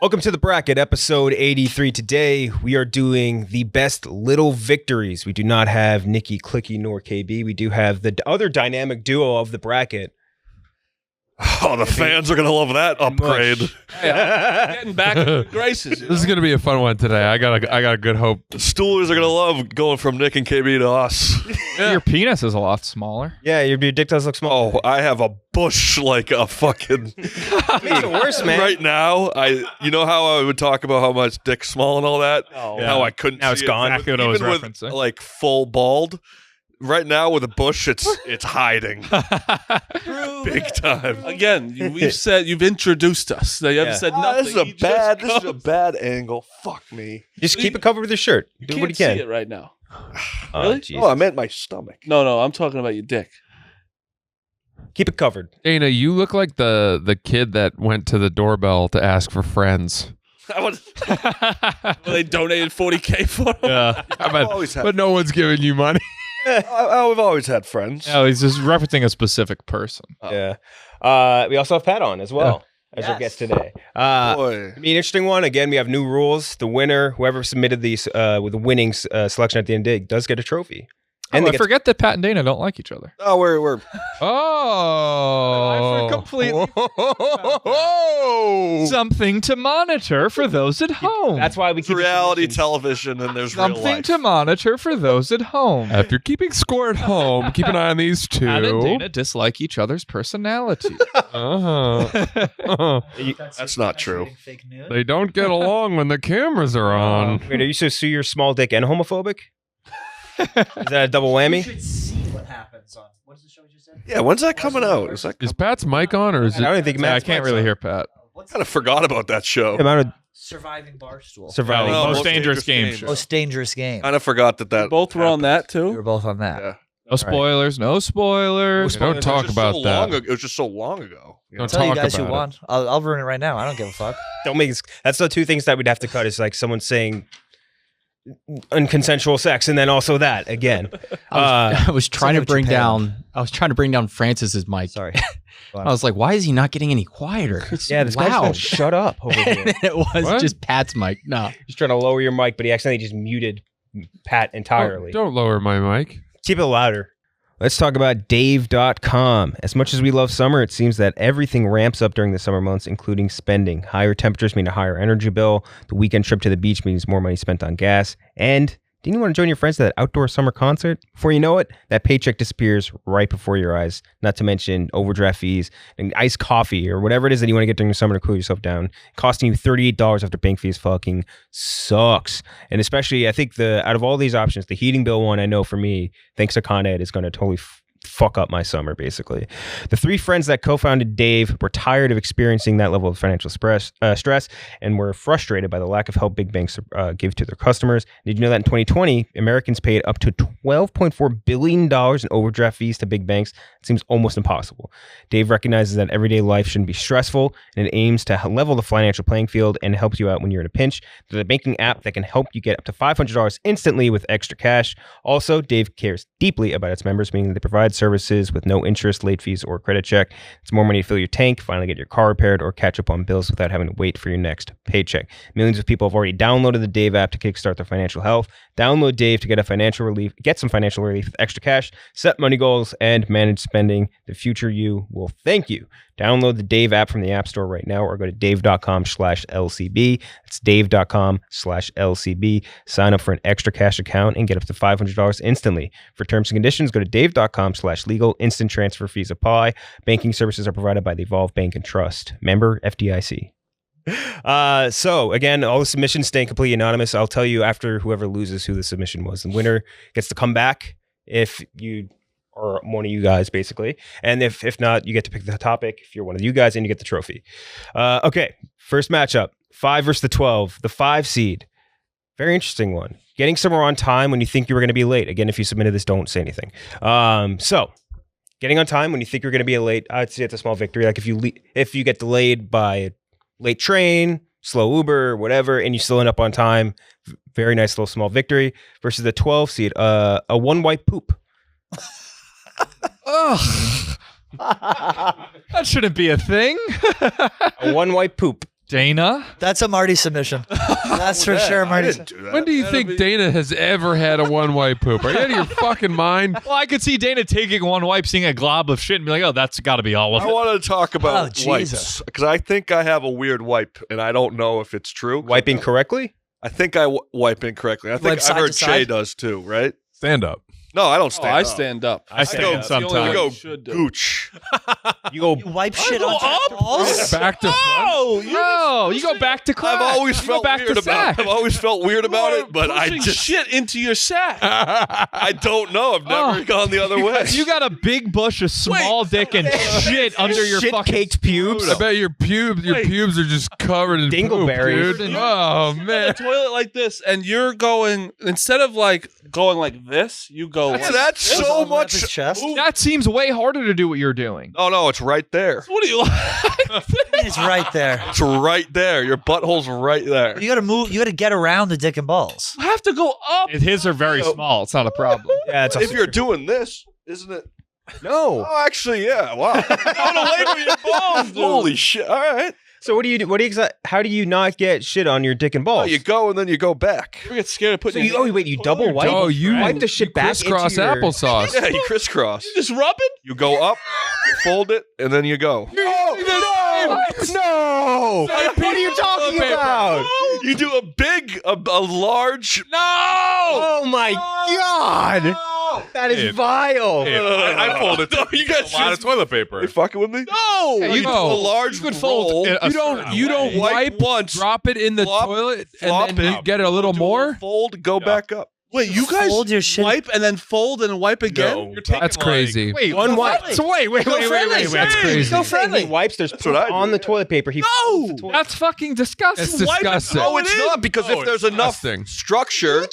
Welcome to the bracket, episode 83. Today, we are doing the best little victories. We do not have Nikki, Clicky, nor KB. We do have the other dynamic duo of the bracket. Oh, the fans are going to love that upgrade. Hey, I'm getting back in the graces. This is going to be a fun one today. I got a good hope. The Steelers are going to love going from Nick and KB to us. Yeah. Your penis is a lot smaller. Yeah, your dick does look small. Oh, I have a bush like a fucking... Makes it worse, man. Right now, you know how I would talk about how much dick's small and all that? Oh, How I couldn't Now see it's it. gone. Exactly what I was Even with, referencing. like, full bald. Right now, with a bush, it's hiding. Big time. Again, you've introduced us. You haven't said nothing. This is a bad angle. Fuck me. Just keep it covered with your shirt. Do what you can't can. see it right now. Oh, Really? Jesus. Oh, I meant my stomach. No, I'm talking about your dick. Keep it covered. Dana, you look like the kid that went to the doorbell to ask for friends. Well, they donated $40K for him. Yeah. But no one's giving you money. I've always had friends. No, he's just referencing a specific person. Yeah. We also have Pat on as well as our guest today. Boy. Be an interesting one. Again, we have new rules. The winner, whoever submitted these with the winning selection at the end of the day, does get a trophy. And I forget that Pat and Dana don't like each other. Oh, we're Oh. I completely something to monitor for those at home. That's why we it's keep reality submissions. television and there's real something life. to monitor for those at home. If you're keeping score at home, keep an eye on these two. Pat and Dana dislike each other's personality. Uh-huh. That's not true. Fake news. They don't get along when the cameras are on. Wait, are you so you're small dick and homophobic? Is that a double You whammy? should see what happens on. What is the show you just said? Yeah, when's that coming out? Is that Is Pat's mic on, or is I it? don't think I Matt's can't really hear Pat. What's kind of forgot about that show. the amount of Surviving Barstool? surviving. No, Most dangerous game game. show. Most dangerous game. Kind of forgot that Both were on that, We were too? both on that. Yeah. No spoilers. No spoilers. Don't talk It was just about so that. long ago. It was just so long ago. You know? Don't Tell you talk guys who about won. I'll ruin it right now. I don't give a fuck. Don't make that's the two things that we'd have to cut is like someone saying unconsensual sex and then also that again. I was trying to like bring Japan. down Francis's mic. Sorry. I was like, why is he not getting any quieter? It's Yeah, this guy's gonna loud. shut up over And here. it was What? just Pat's mic. No. He's trying to lower your mic, but he accidentally just muted Pat entirely. Don't lower my mic. Keep it louder. Let's talk about Dave.com. As much as we love summer, it seems that everything ramps up during the summer months, including spending. Higher temperatures mean a higher energy bill. The weekend trip to the beach means more money spent on gas. And didn't you want to join your friends to that outdoor summer concert? Before you know it, that paycheck disappears right before your eyes. Not to mention overdraft fees and iced coffee or whatever it is that you want to get during the summer to cool yourself down. Costing you $38 after bank fees fucking sucks. And especially, I think out of all these options, the heating bill one, I know for me, thanks to Con Ed, is going to totally fuck up my summer, basically. The three friends that co-founded Dave were tired of experiencing that level of financial stress and were frustrated by the lack of help big banks give to their customers. Did you know that in 2020, Americans paid up to $12.4 billion in overdraft fees to big banks? It seems almost impossible. Dave recognizes that everyday life shouldn't be stressful, and it aims to level the financial playing field and helps you out when you're in a pinch. There's a banking app that can help you get up to $500 instantly with extra cash. Also, Dave cares deeply about its members, meaning they provide services with no interest, late fees, or credit check. It's more money to fill your tank, finally get your car repaired, or catch up on bills without having to wait for your next paycheck. Millions of people have already downloaded the Dave app to kickstart their financial health. Download Dave to get some financial relief with extra cash, set money goals, and manage spending. The future you will thank you. Download the Dave app from the App Store right now or go to dave.com/LCB. That's dave.com/LCB. Sign up for an extra cash account and get up to $500 instantly. For terms and conditions, go to dave.com/legal. Instant transfer fees apply. Banking services are provided by the Evolve Bank and Trust. Member FDIC. So again, all the submissions staying completely anonymous. I'll tell you after whoever loses who the submission was. The winner gets to come back if you or one of you guys, basically. And if not, you get to pick the topic if you're one of you guys, and you get the trophy. Okay, first matchup, 5 versus the 12, the 5 seed. Very interesting one. Getting somewhere on time when you think you were going to be late. Again, if you submitted this, don't say anything. So getting on time when you think you're going to be late, I'd say it's a small victory. Like if you get delayed by a late train, slow Uber, whatever, and you still end up on time, very nice little small victory. Versus the 12 seed, a one white poop. Ugh. That shouldn't be a thing. A one white poop. Dana? That's a Marty submission. That's for sure, I Marty. didn't do that. When do you think Dana has ever had a one wipe poop? Are you out of your fucking mind? Well, I could see Dana taking one wipe, seeing a glob of shit, and be like, "Oh, that's got to be all of I it." want to talk about Jesus. wipes because I think I have a weird wipe, and I don't know if it's true. Wiping correctly? I think I wipe incorrectly. I think Wipe I've side heard to side? Cheah does too, right? Stand up. No, I don't Oh, stand I up. stand up. I stand That's the only sometimes. way Go you should do. gooch. You go. You wipe shit go on top up? balls? Back to front. Oh, you go back to crack. I've always You go felt back weird to about. sack. I've always felt weird about You it, but are I pushing just shit into your sack. I don't know. I've never Oh. gone the other way. You got a big bush of small dick and shit under your fucking Shit-caked pubes. I bet your pubes are just covered in Dingleberries. poop, dude. Oh On man. the toilet like this, and you're going instead of like going like this, you go. Yeah, like, that's so Arm around much. his chest? That seems way harder to do what you're doing. Oh no, it's right there. what do you like? It's right there. It's right there. Your butthole's right there. You gotta move. You gotta get around the dick and balls. You have to go up. His are very small. It's not a problem. Yeah, it's If you're doing this, isn't it? no. Oh, actually, yeah. Wow. Going away from your balls, dude. Holy shit! All right. So what do you do? How do you not get shit on your dick and Oh, balls? you go and then you go back. You get scared of so putting. you, wait, you double wipe? Oh, you wipe the shit back into crisscross your... applesauce. Yeah, you crisscross. just rub it. You go up, you fold it, and then you go. No! What are you talking about? You do a large. No. Oh my god! That is Dude. vile. Dude, I fold it. No, you guys a lot of just- toilet paper. You fucking with me? No. Yeah, You do a large could fold roll. it a You don't Wipe wipe once, drop it in the flop, toilet, flop and then you it, get a little do more. Fold, go back up. Wait, you guys Fold your shit. wipe and then fold and wipe again? No, you're taking That's like- crazy. Wait, One wipe. So wait. That's crazy. Go He friendly. wipes. There's what poop I do. on the toilet paper. He folds the toilet. That's fucking disgusting. That's disgusting. No, it's not because No, if there's it's enough disgusting. structure,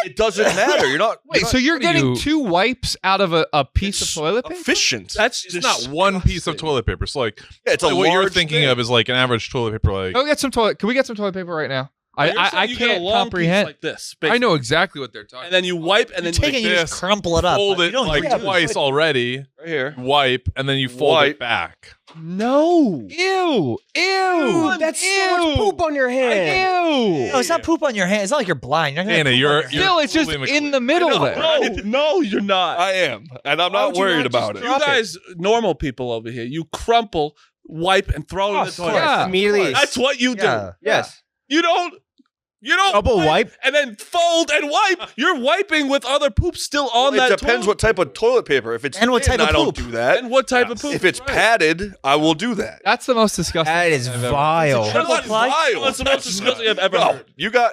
it doesn't matter. You're not. Wait, so you're What are getting you- 2 wipes out of a piece of toilet paper? efficient. That's It's not one piece of toilet paper. So like, Yeah, it's a what you're large thinking thing. of is like an average toilet paper. Like, Go get some toilet. Can we get some toilet paper right now? I You get a can't long comprehend. piece like this. I know exactly what they're talking And then you wipe and then You take it, you and you just crumple it up. fold You it don't like redo it. twice already. Right here. Wipe and then you fold Wipe. it back. No. Ew! That's so much poop on your hand. Ew! No, it's not poop on your hand. It's not like you're blind. You're not gonna Anna, poop on you're- your hand. Still, it's just Totally in the middle there. No, you're not. I am, and I'm not would you worried not about just it. You guys, normal people over here, you crumple, wipe, and throw it in the toilet. Yeah. Immediately. That's what you do. Yeah. Yes. You don't. Double wipe. and then fold and wipe. You're wiping with other poop still on It that. depends what type of toilet paper. If it's And what thin, type of I don't poop. do that. and what type of poop. If it's Right. padded, I will do that. That's the most disgusting. That is thing I've ever- vile. That's not ply? vile. That's the most disgusting I've ever No, heard.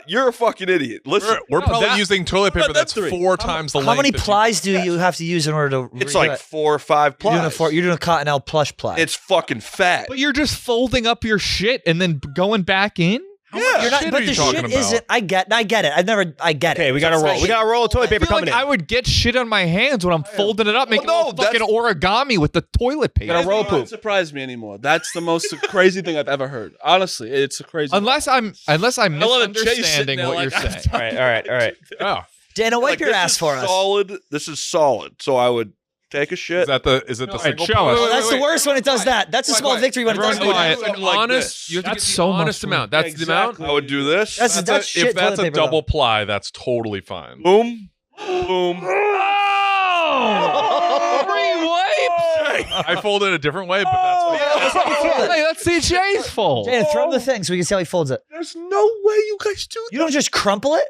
you're a fucking idiot. Listen, We're probably that- using toilet paper But that's that's 4 times the length. How many that you- plies do you have to use in order to? it's like 4 or 5 you're doing, plies. you're doing a Cottonelle plush ply. It's fucking fat. But you're just folding up your shit and then going back in? Yeah. You're not, shit but are the you talking shit about? isn't. I get it. I get it. I get it. Okay, we got to roll. We got to roll of toilet I paper feel like coming I in. would get shit on my hands when I'm folding it up, making no, a fucking origami with the toilet paper. Gotta roll It doesn't poop. surprise me anymore. That's the most crazy thing I've ever heard. Honestly, it's a crazy. Unless I'm I love that Jay's misunderstanding sitting what there you're like, saying. All right. Oh, Dana, wipe Like, your this ass is for us. solid. This is solid. So I would take a shit. is it the single? show us. Oh, that's the worst when it does that. That's a small victory when it does Everyone that. do it. An Like honest. this. You have to That's get so the much honest food. amount. That's the amount. I would do this. That's shit if that's toilet a paper, double though. ply, that's totally fine. Boom. Boom. Free wipes! I fold it a different way, but that's fine. Hey, let's see Jay's fold. Dana, throw him the thing so we can see how he folds it. There's no way you guys do that. You don't just crumple it.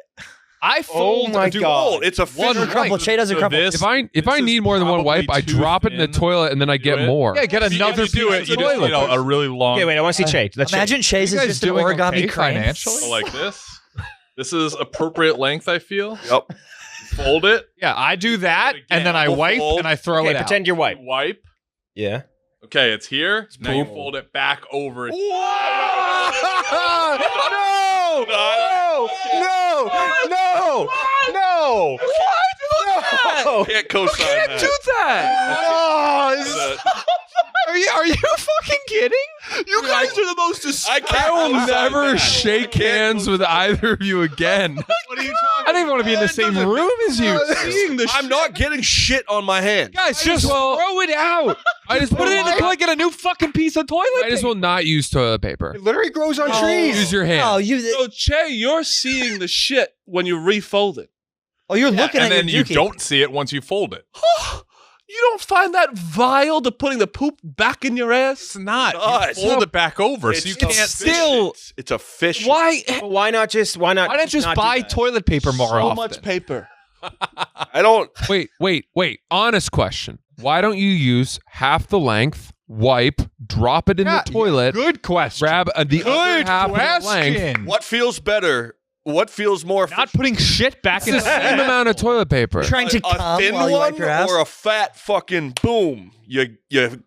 I fold. my dude, God. Oh, it's a One finger. crumple. Che doesn't So crumple. this- If I this need is more than one wipe, probably I drop it in the too toilet and then I get thin. more. Yeah, get If you another do piece it, of you just toilet need a really long. Okay, wait. I want to see Che. Let's Imagine Che's You is guys just an doing origami okay crane. financially? So like this. This is appropriate length, I feel. Yep. Fold it. Yeah, I do that, and then I We'll wipe fold. and I throw Okay, it out. pretend you're white. Wipe. Yeah. Okay, it's here. Now you poop. fold it back over. No! No! No! No! No! Can't co-sign that. do that. Oh, this is- Are you fucking kidding? You guys are the most disgusting. I will never shake hands with either of you again. What are you talking? I don't even want to be in the same room as you. Seeing the I'm not getting shit on my hand. Guys, just throw it out. I just Put it in the toilet. Get a new fucking piece of toilet I just will not use toilet paper. It literally grows on trees. Use your hand. Oh, So Cheah, you're seeing the shit when you refold it. you're looking and at then your you dookie. don't see it once you fold it. You don't find that vile to putting the poop back in your ass? It's not. Nice. You fold it back over, so you can't still- It's efficient. Why? Why not just Why not just do buy that? toilet paper more So often? much paper. I don't. Wait. Honest question. Why don't you use half the length, wipe, drop it in the toilet, Good question. grab the other half of the length? question. What feels better? What feels more? Not putting shit back in It's the same amount of toilet paper. trying to a come thin while you wipe one your ass. or a fat fucking boom? You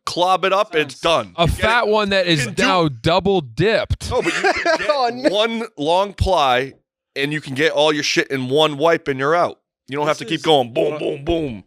clob it up, it's done. A You get fat it- one that is can do- now double dipped. No, but you can get one long ply, and you can get all your shit in one wipe, and you're out. You don't have to keep going boom, boom, boom.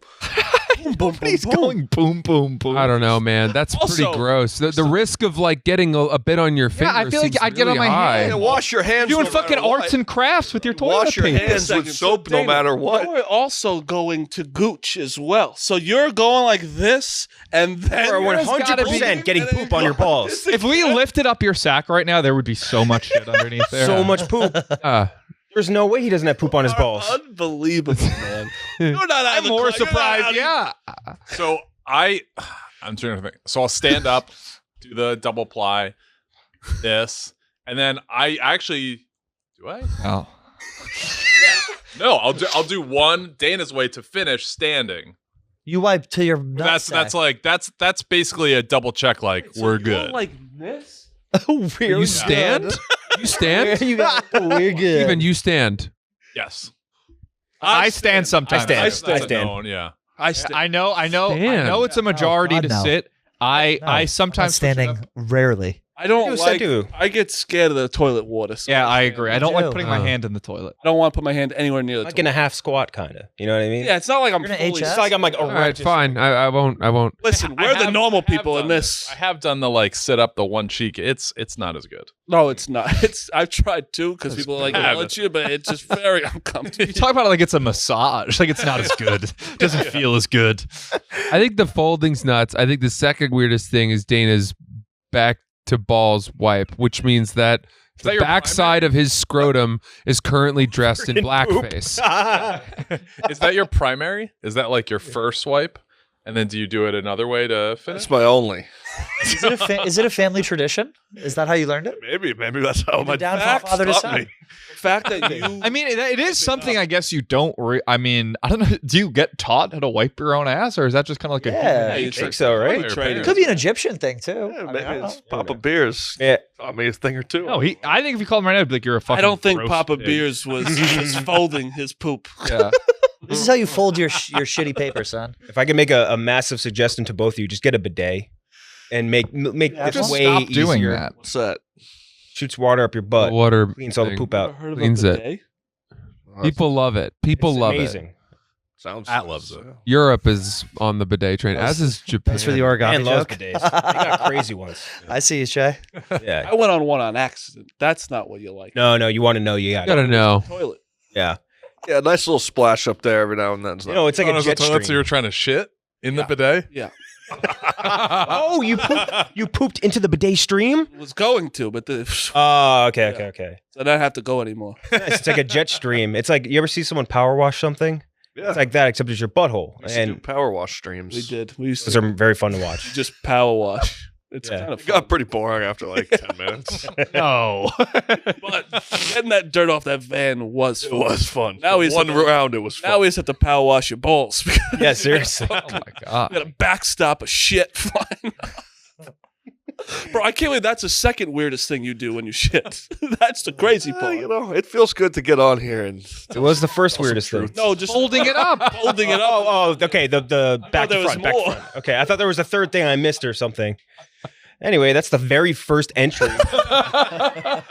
He's going boom, boom, boom. I don't know, man. That's pretty Also- gross. The risk of like getting a bit on your finger. Yeah, I feel like seems I'd get on really my high. hand. And wash your hands. Doing no matter fucking what. arts and crafts with your toilet Wash your paper. hands with soap, no matter what. You're also going to gooch as well. So you're going like this, and then Or you're 100% getting poop on your balls. If we lifted up your sack right now, there would be so much shit underneath there. So much poop. There's no way he doesn't have poop on his balls. unbelievable, man. You're not out I'm of the more you're not surprised. out of- Yeah. So I'm trying to think. So I'll stand up, do the double ply, this, and then I actually do I? Oh. No, I'll do one Dana's way to finish standing. You wipe to your That's nutsack. that's basically a double check. Like So we're you're good. Like this. You stand? You stand? We're good. Even you stand. Yes, I stand sometimes. I stand. That's known, yeah. I stand. I know Stand. it's a majority God, to no. sit. I I'm sometimes push it standing up. rarely. I don't Dude, like. do. I get scared of the toilet water. So Yeah, I agree. I don't like do. putting my hand in the toilet. I don't want to put my hand anywhere near the Like toilet. in a half squat, kind of. You know what I mean? Yeah, it's not like I'm You're gonna fully. HS? It's not like I'm like, All right, fine. I won't. Listen, we're the normal people in this. I have done the like sit up the one cheek. It's not as good. No, it's not. It's. I've tried too because people are like, bad. "I'll let you," but it's just very uncomfortable. You talk about it like it's a massage. Like it's not as good. Doesn't feel as good. I think the folding's nuts. I think the second weirdest thing is Dana's back to balls wipe, which means that that the your backside of his scrotum is currently dressed in blackface. Is that your primary? Is that like your first wipe? And then do you do it another way to finish? That's my only. Is it a family tradition? Is that how you learned it? Maybe that's how my down from dad father to taught son. me. The fact that you. I mean, it is something I guess you don't. I mean, I don't know. Do you get taught how to wipe your own ass, or is that just kind of like a Yeah. I think so, right? It could be an Egyptian thing too. Yeah, I mean, maybe I don't it's know. Papa Beers. Yeah. Taught me a thing or two. No, I think if you call him right now, it'd be like you're a fucking. I don't think gross Papa pig. Beers was folding his poop. Yeah. This is how you fold your shitty paper, son. If I could make a massive suggestion to both of you, just get a bidet and make Yeah, this just way Stop doing easier. that. What's that? Shoots water up your butt, Water cleans all the thing. poop Ever out. heard of Cleans a it. bidet? People love it. People It's love amazing. it. Sounds Matt loves it. Europe is on the bidet train, as is Japan. That's for the origami Man loves joke. bidets. They got crazy ones. I see you, Cheah. Yeah. I went on one on accident. That's not what you like. No, you want to know. You got You gotta know. Toilet. Yeah. Yeah, nice little splash up there every now and then. You know, it's like a jet toilet, so stream. you're trying to shit in the bidet? Yeah. Oh, you pooped into the bidet stream? Was going to, but the Oh, okay. so I don't have to go anymore. Nice. It's like a jet stream. It's like, you ever see someone power wash something? Yeah. It's like that, except it's your butthole. We used to do And power wash streams. We did. We used those to are very fun to watch. just power wash. It's Yeah. kind of It fun. got pretty boring after like 10 minutes. No. But getting that dirt off that van was It fun. was fun. Now he's one at the- round, it was fun. Now we just have to power wash your balls. Yeah, seriously. Oh my god. Got to backstop a shit flying. Bro, I can't believe that's the second weirdest thing you do when you shit. That's the crazy part. You know, it feels good to get on here and It was the first weirdest thing. No, just Folding it up. holding it up. Oh, okay. The back there to was front, back more. to front. Okay, I thought there was a third thing I missed or something. Anyway, that's the very first entry.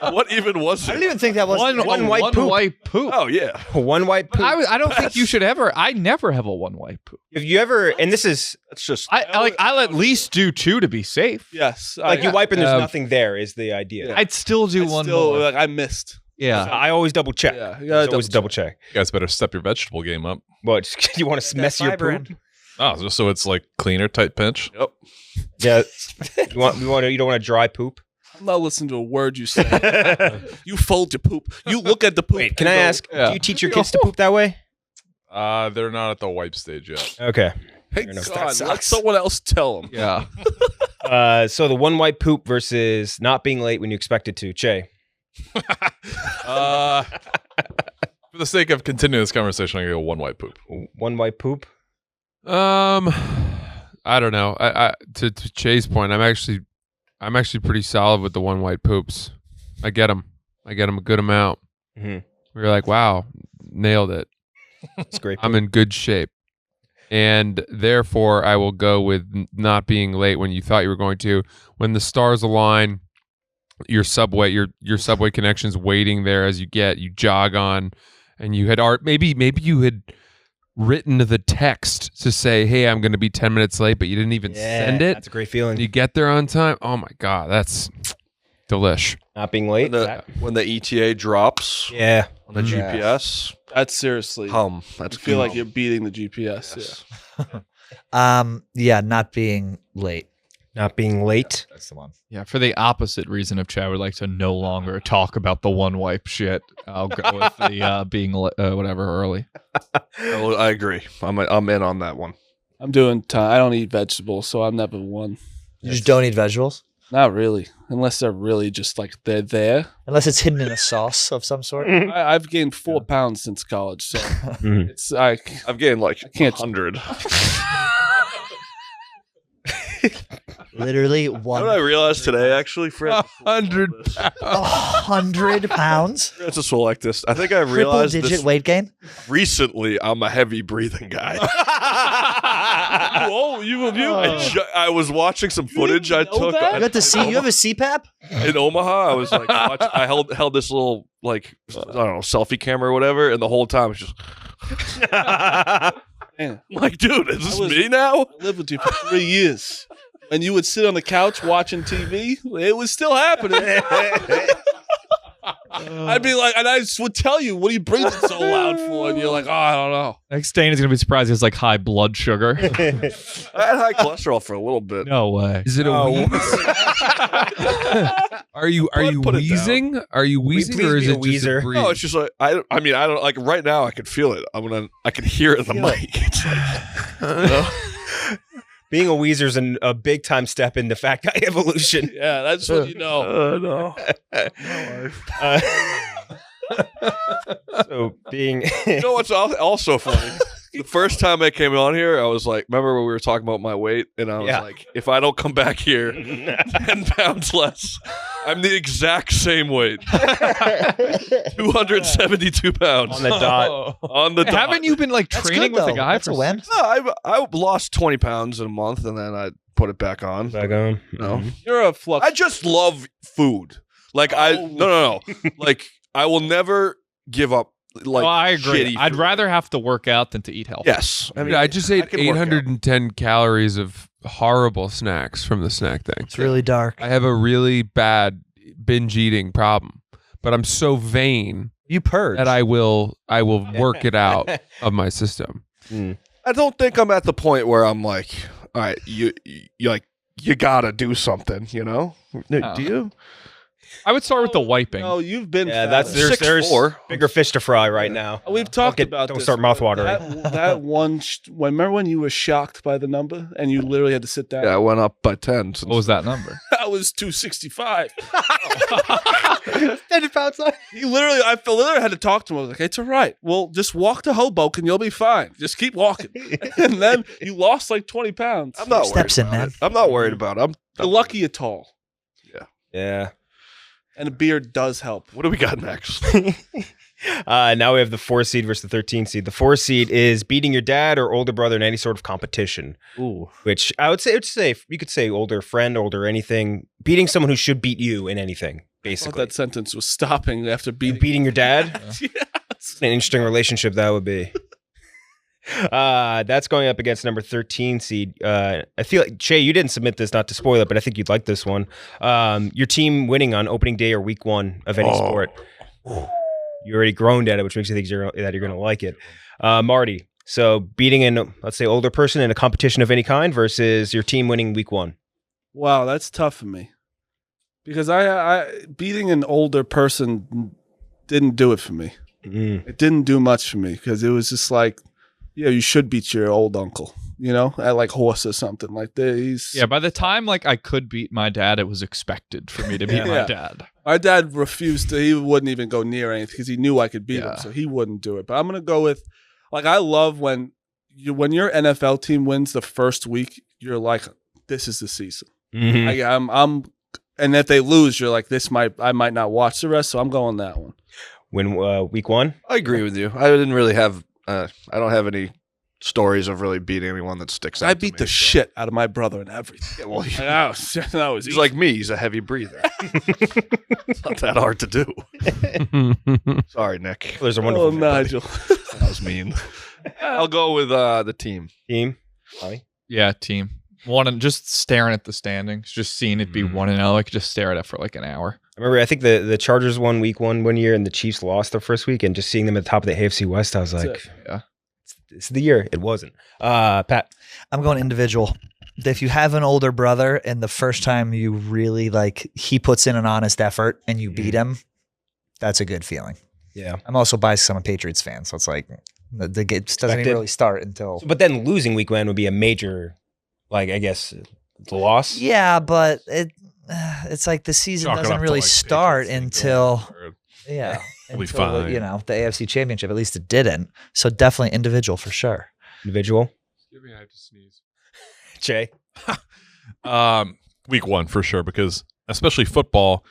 What even was I it? don't even think that was One white poop. white poop. Oh yeah. One white poop. I don't think you should ever. I never have a one white poop. If you ever, and this is That's just. I'll at least do 2 to be safe. Yes. like you wipe and there's Um, nothing there is the idea. I'd still do I one still, more. like, I missed. Yeah. I always double check. Yeah. You I gotta always double check. You guys better step your vegetable game up. What? You want to mess your fiber poop? in. Oh, just so it's like cleaner type pinch. Yep. Yeah. You don't want to dry poop? I'm not listening to a word you say. You fold your poop. You look at the poop. Wait, can and I go, ask? Yeah. Do you teach your kids to poop that way? They're not at the wipe stage yet. Okay. Hey, enough. God, That let sucks. someone else tell them. Yeah. So the one white poop versus not being late when you expect it to. Cheah. For the sake of continuing this conversation, I'm gonna go one white poop. One white poop. I don't know. I to Cheah's point, I'm actually pretty solid with the one white poops. I get them a good amount. Mhm. We're like, wow, nailed it. It's great. I'm in good shape. And therefore, I will go with not being late when you thought you were going to. When the stars align, your subway connection's waiting there as you jog on, and you had maybe you had written the text to say, hey, I'm going to be 10 minutes late, but you didn't even send it. That's a great feeling. You get there on time. Oh my God, that's delish. Not being late. When the ETA drops Yeah. on the GPS, That's seriously. that's I feel like hum. you're beating the GPS. Yes. Yeah, not being late. Not being late. That's the one. Yeah, for the opposite reason of Cheah, I would like to no longer talk about the one wipe shit. I'll go with the being whatever early. I agree. I'm in on that one. I'm doing time. I don't eat vegetables, so I'm never one. You just don't eat vegetables? Not really, unless they're really just like they're there. Unless it's hidden in a sauce of some sort. I've gained 4 pounds since college, so Mhm. it's I've gained like can't- 100. Literally You know what I realized today, actually, Francis? 100 100 pounds? Francis will like this. I think I Triple realized digit this weight gain? recently. I'm a heavy breathing guy. Whoa, you I was watching some footage I took that? You got the C. You have a CPAP? in Omaha. I was like, I held this little like I don't know selfie camera or whatever, and the whole time it's just Man, I'm like, dude, is this I was- me now? I lived with you for 3 years. And you would sit on the couch watching TV, it was still happening. I'd be like, and I would tell you, what are you breathing so loud for? And you're like, oh, I don't know. Next Dane is going to be surprised he has like high blood sugar. I had high cholesterol for a little bit. No way. Is it a wheeze? Are you Put it down. wheezing? Are you wheezing please or is be a it just a wheezer? breathe? No, it's just like I mean, I don't like right now. I could feel it. I can hear it in the mic. It's like, you know? Being a Weezer's a big time step into fat guy evolution. Yeah, that's what you know. No. So being You know what's also funny? The first time I came on here, I was like, remember when we were talking about my weight? And I was Yeah. like, if I don't come back here 10 pounds less, I'm the exact same weight. 272 pounds. on the dot. On the dot. Haven't you been like That's training good, with a though. guy That's for a win. No, I lost 20 pounds in a month and then I put it back on. Back on. No. You're a flux. I just love food. Like no. Like I will never give up. Like I agree. shitty I'd food. rather have to work out than to eat healthy. Yes. I mean, I just ate can work out. 810 calories of horrible snacks from the snack thing. It's really dark. I have a really bad binge eating problem, but I'm so vain You purge. that I will work it out of my system. I don't think I'm at the point where I'm like, all right, you gotta do something, you know? No. Do you? I would start with the wiping. No, you've been. Yeah, fatter. there's 6'4". bigger fish to fry right now. We've talked about don't this. start mouthwatering. That one. Remember when you were shocked by the number and you literally had to sit down? Yeah, I went up by 10. Since What was that number? That was 265. 10 pounds. He literally, I literally had to talk to him. I was like, it's all right. Well, just walk to Hoboken. You'll be fine. Just keep walking. And then you lost like 20 pounds. I'm not Steps worried in, about man. it. I'm not worried about it. You're lucky you're tall. Yeah. And a beard does help. What do we got next? Now we have the 4 seed versus the 13 seed. The 4 seed is beating your dad or older brother in any sort of competition. Ooh. Which I would say, you could say older friend, older anything. Beating someone who should beat you in anything, I thought basically. that sentence was stopping after beating. Beating your dad? Yes. An interesting relationship that would be. That's going up against number 13 seed. I feel like, Cheah, you didn't submit this, not to spoil it, but I think you'd like this one. Your team winning on opening day or week 1 of any sport. You already groaned at it, which makes you think that you're going to like it. Marty, so beating an, let's say, older person in a competition of any kind versus your team winning week 1. Wow, that's tough for me. Because I beating an older person didn't do it for me. It didn't do much for me because it was just like, yeah, you should beat your old uncle, at like horse or something like this. Yeah, by the time like I could beat my dad, it was expected for me to beat my dad. My dad refused to. He wouldn't even go near anything because he knew I could beat him, so he wouldn't do it. But I'm gonna go with, like, I love when your NFL team wins the first week, you're like, this is the season. I'm, and if they lose, you're like, I might not watch the rest, so I'm going that one. When week 1? I agree with you. I didn't really have. I don't have any stories of really beating anyone that sticks out. I beat the shit out of my brother and everything. Yeah, well, that was he's like me. He's a heavy breather. It's not that hard to do. Sorry, Nick. There's a wonderful Nigel. That was mean. I'll go with the team. team. Marty? Yeah, team. Just staring at the standings, just seeing it be 1-0. I could just stare at it for like an hour. I remember, I think the Chargers won week 1 year, and the Chiefs lost their first week, and just seeing them at the top of the AFC West, I was like, it's the year. It wasn't. Pat? I'm going individual. If you have an older brother and the first time you really he puts in an honest effort and you beat him, that's a good feeling. Yeah. I'm also biased because I'm a Patriots fan, so it's like the game doesn't even really start until. But then losing week 1 would be a major, I guess, loss. Yeah, but it's like the season Chalk it doesn't up to, really like, start Patriots until We'll be until, fine. the AFC Championship. At least it didn't. So definitely individual for sure. Individual. Excuse me, I have to sneeze. Cheah? Week 1 for sure, because especially football,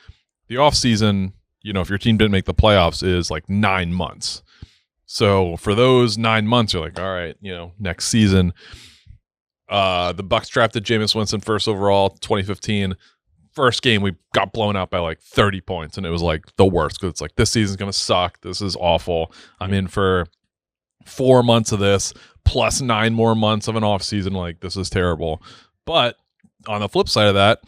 the off season, if your team didn't make the playoffs, is like 9 months. So for those 9 months, you're like, all right, next season. The Bucks drafted Jameis Winston first overall, 2015. First game, we got blown out by like 30 points, and it was like the worst because it's like, this season's gonna suck. This is awful. I'm in for 4 months of this plus 9 more months of an off season. Like, this is terrible. But on the flip side of that,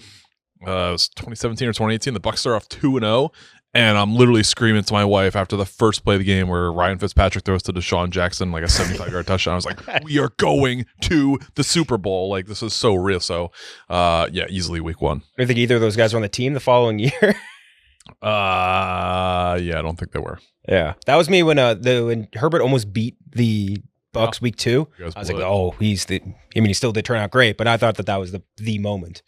it was 2017 or 2018. The Bucks are off 2-0. And I'm literally screaming to my wife after the first play of the game where Ryan Fitzpatrick throws to Deshaun Jackson like a 75-yard touchdown. I was like, we are going to the Super Bowl. Like, this is so real. So, easily week 1. I don't think either of those guys were on the team the following year. I don't think they were. Yeah. That was me when Herbert almost beat the Bucks week 2. You guys I was like, blew it. oh, he still did turn out great, but I thought that was the moment.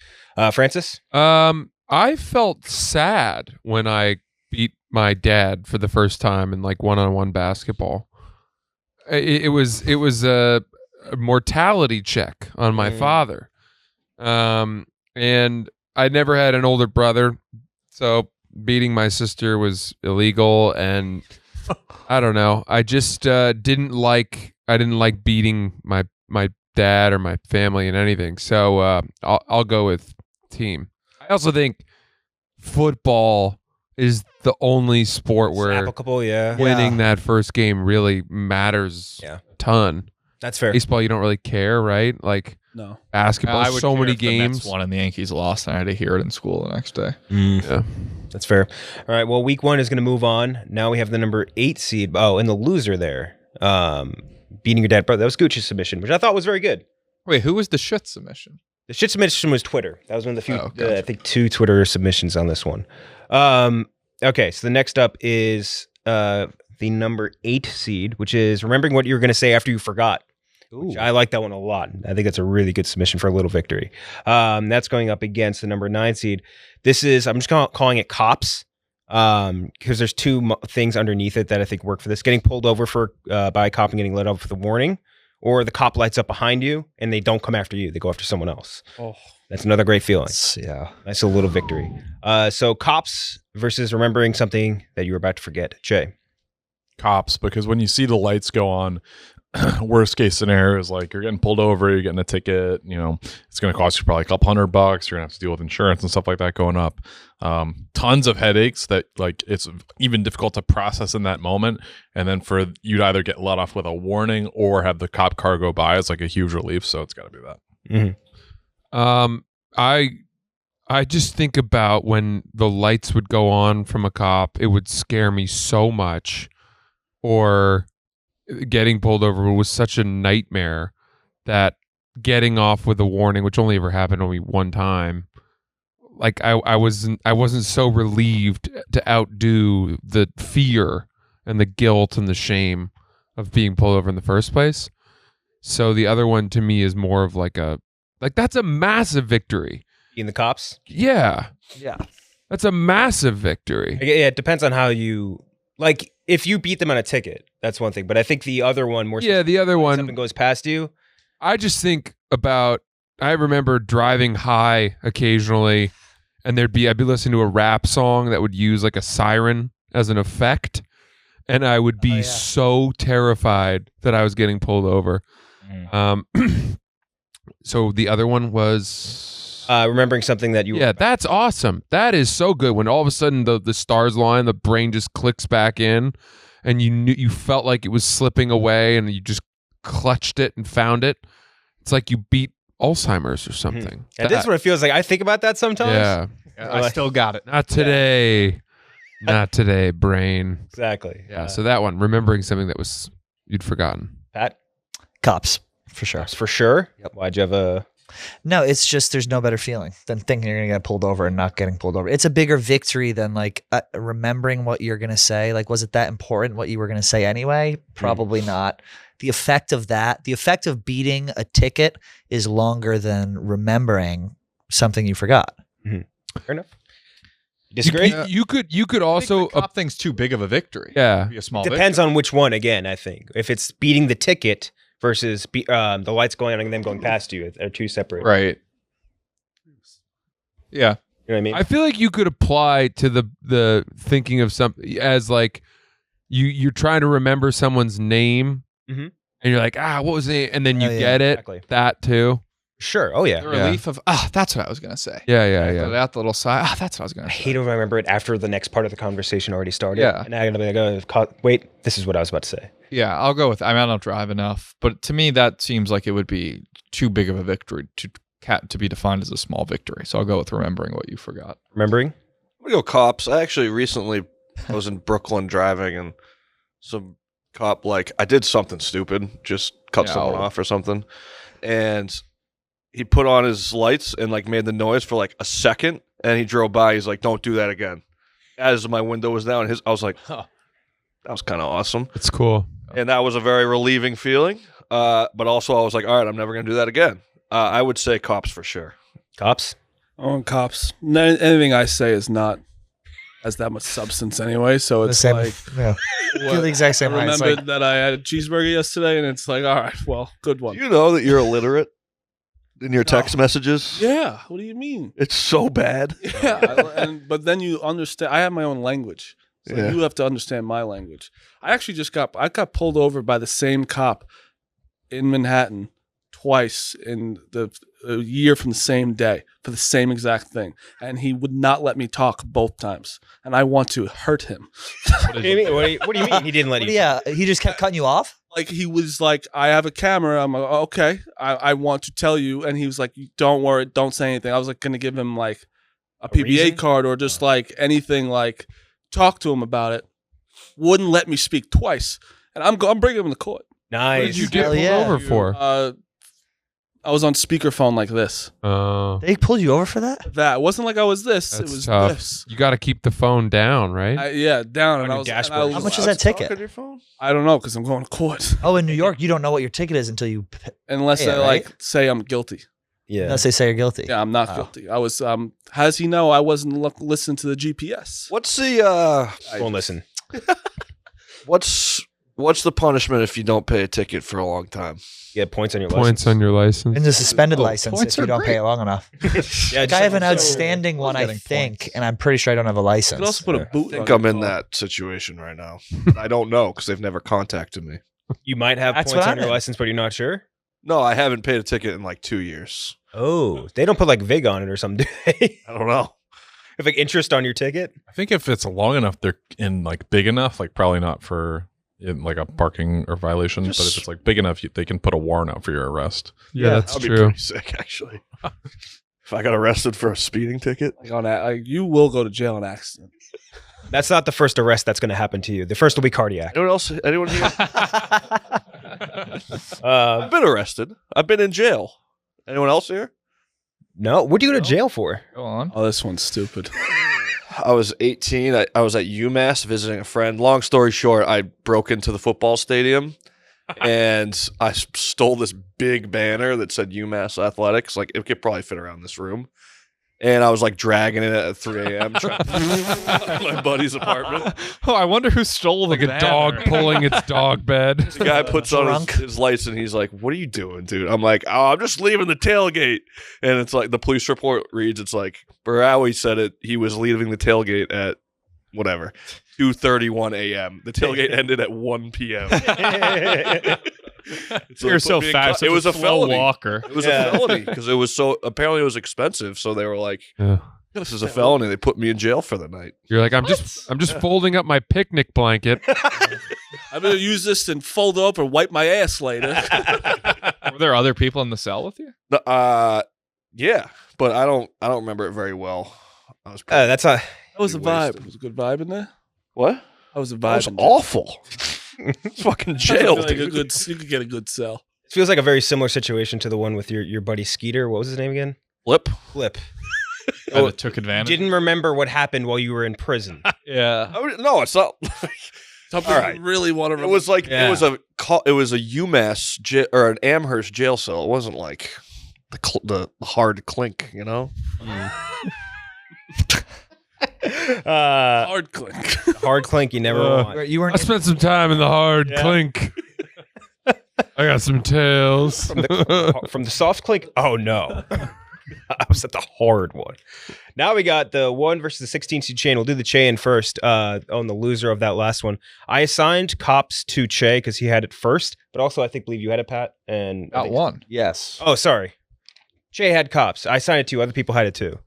Francis? I felt sad when I beat my dad for the first time in like one-on-one basketball. It was a mortality check on my father. And I never had an older brother, so beating my sister was illegal, and I don't know. I just didn't like beating my dad or my family in anything. So I'll go with team. I also think football is the only sport where applicable, yeah. winning that first game really matters a ton. That's fair. Baseball, you don't really care, right? Like, No. basketball, I would so care many if the Mets games. won and the Yankees lost, and I had to hear it in school the next day. Yeah. That's fair. All right. Well, week 1 is going to move on. Now we have the number 8 seed. Oh, and the loser there. Beating your dad brother. That was Gooch's submission, which I thought was very good. Wait, who was the shit submission? The shit submission was Twitter. That was one of the few, gotcha. I think, 2 Twitter submissions on this one. Okay, so the next up is the number 8 seed, which is remembering what you were going to say after you forgot. Which I like that one a lot. I think that's a really good submission for a little victory. That's going up against the number 9 seed. This is, I'm just calling it cops, because there's 2 things underneath it that I think work for this. Getting pulled over by a cop and getting let off with a warning, or the cop lights up behind you and they don't come after you. They go after someone else. Oh, That's another great feeling. Yeah. Nice little victory. So cops versus remembering something that you were about to forget. Cheah. cops, because when you see the lights go on, worst case scenario is like you're getting pulled over, you're getting a ticket, it's going to cost you probably $200, you're going to have to deal with insurance and stuff like that going up. Tons of headaches that like it's even difficult to process in that moment, and then for you to either get let off with a warning or have the cop car go by is like a huge relief. So it's got to be that. I just think about when the lights would go on from a cop, it would scare me so much, or getting pulled over was such a nightmare that getting off with a warning, which only ever happened only one time, like I wasn't so relieved to outdo the fear and the guilt and the shame of being pulled over in the first place. So the other one to me is more of like that's a massive victory. In the cops? Yeah. Yeah. That's a massive victory. Yeah, it depends on how you like. If you beat them on a ticket, that's one thing. But I think the other one more. Yeah, the other one. Something goes past you. I just think about. I remember driving high occasionally, and I'd be listening to a rap song that would use like a siren as an effect, and I would be so terrified that I was getting pulled over. So the other one was. Remembering something that you. Yeah, that's awesome. That is so good. When all of a sudden the stars line, the brain just clicks back in, and you felt like it was slipping away, and you just clutched it and found it. It's like you beat Alzheimer's or something. And this is what it feels like. I think about that sometimes. Yeah, I still got it. not today. Not today, brain. Exactly. Yeah. So that one, remembering something that was you'd forgotten. Pat, Cops, for sure. for sure. Yep. Why'd you have a? No, it's just there's no better feeling than thinking you're going to get pulled over and not getting pulled over. It's a bigger victory than like remembering what you're going to say. Like, was it that important what you were going to say anyway? Probably not. The effect of that, the effect of beating a ticket is longer than remembering something you forgot. Fair enough. Disagree? You could also the cop thing's too big of a victory. yeah. Be a small Depends on which one. Again, I think if it's beating the ticket versus the lights going on and them going past you, they're two separate. Right. Yeah. You know what I mean? I feel like you could apply to the thinking of something as like you're trying to remember someone's name, and you're like, what was it? And then you get it. Exactly. That too. Sure. Oh yeah. The relief of, that's what I was going to say. Yeah. That little side. That's what I was going I to say. hate it when I remember it after the next part of the conversation already started. Yeah. And I gotta be like, wait, this is what I was about to say. Yeah, I'll go with, I don't drive enough, but to me, that seems like it would be too big of a victory to be defined as a small victory. So I'll go with remembering what you forgot. Remembering? I'm gonna go cops. I actually recently I was in Brooklyn driving, and some cop I did something stupid, just cut someone off or something, and he put on his lights and made the noise for a second, and he drove by. He's like, "Don't do that again." As my window was down, I was like, "Huh, that was kind of awesome." It's cool. And that was a very relieving feeling. But also, I was like, "All right, I'm never gonna do that again." I would say cops for sure. Cops? Oh, cops. Anything I say is not has that much substance anyway. So it's same, like, yeah. Feel the exact same I way. It's remembered like, that I had a cheeseburger yesterday, and it's like, all right, well, good one. Do you know that you're illiterate in your text messages? Yeah. What do you mean? It's so bad. Yeah. But then you understand. I have my own language. So Yeah. you have to understand my language. I actually I got pulled over by the same cop in Manhattan twice in a year from the same day for the same exact thing. And he would not let me talk both times. And I want to hurt him. What do you mean? What do you mean? He didn't let you? yeah, he just kept cutting you off. Like he was like, I have a camera. I'm like, okay, I want to tell you. And he was like, don't worry, don't say anything. I was going to give him a PBA reason? card or just anything, talk to him about it. Wouldn't let me speak twice. And I'm bringing him to court. Nice. What did you get Hell pulled yeah. over for? I was on speakerphone like this. They pulled you over for that? That it wasn't like I was this. That's it was tough. this. You got to keep the phone down, right? Yeah, down. On And I your was, dashboard. and I was How much I is was that ticket? Talk on your phone? I don't know because I'm going to court. Oh, in New York, you don't know what your ticket is until you, Unless Yeah, I right? say I'm guilty. Yeah. unless they say you're guilty. Yeah, I'm not guilty. I was. How does he know I wasn't listening to the GPS? What's the Won't listen. what's What's the punishment if you don't pay a ticket for a long time? You get points on your Points license. on your license. And a suspended Oh, license points if you are don't pay great. it long enough. Yeah, Like, I have an outstanding one, I getting think, points. and I'm pretty sure I don't have a You license. can also put a boot. I think on I'm your in car. that situation right now. I don't know because they've never contacted me. You might have That's points what on I'm your in. license, but you're not sure. No, I haven't paid a ticket in like 2 years. Oh, they don't put like VIG on it or something, do they? I don't know. If like interest on your ticket. I think if it's long enough, they're in like big enough, like probably not for in like a parking or violation, but if it's like big enough, they can put a warrant out for your arrest. Yeah, that's That'd be true. pretty sick, actually. If I got arrested for a speeding ticket, Like on that, like you will go to jail on accident. That's not the first arrest that's going to happen to you. The first will be cardiac. anyone else? Anyone here? Uh, I've been arrested. I've been in jail. Anyone else here? no, what do you go to jail for? Go on. Oh, this one's stupid. I was 18. I was at UMass visiting a friend. Long story short, I broke into the football stadium and I stole this big banner that said UMass Athletics. Like, it could probably fit around this room. And I was like dragging it at 3 a.m. trying to my buddy's apartment. Oh, I wonder who stole the Like a dog pulling its dog bed. The guy puts on Drunk. his lights and he's like, "What are you doing, dude?" I'm like, "Oh, I'm just leaving the tailgate." And it's like the police report reads, it's like Barawi said it. He was leaving the tailgate at whatever 2:31 a.m. The tailgate ended at 1 p.m. So You're they so put me in fast. It was a felony. walker. It was Yeah. a felony because it was so apparently it was expensive. So they were like, Yeah. "This is a felony." They put me in jail for the night. You're like, I'm just folding up my picnic blanket. I'm gonna use this and fold it up and wipe my ass later. Were there other people in the cell with you? Yeah, but I don't remember it very well. I was That's a. That was a Pretty vibe. wasted. It was a good vibe in there. what? That was a That was vibe. in there. awful. It's fucking jail. Like a dude. good, you could get a good cell. It feels like a very similar situation to the one with your buddy Skeeter. What was his name again? Flip. Flip. Kind of took advantage. Didn't remember what happened while you were in prison. Yeah. No, it's not. Something All right. you really want to. It was like Yeah. it was a UMass or an Amherst jail cell. It wasn't like the hard clink, you know. hard click. Hard clink, you never want. You weren't. I spent some time in the hard Yeah. clink. I got some tails. From the soft clink. Oh no, I was at the hard one. Now we got the 1 versus the 16 seed chain. We'll do the chain first. On the loser of that last one, I assigned cops to Cheah because he had it first, but also believe you had it, Pat. And I Got think- one. Yes. Oh, sorry. Cheah had cops. I assigned it to you. Other people had it too.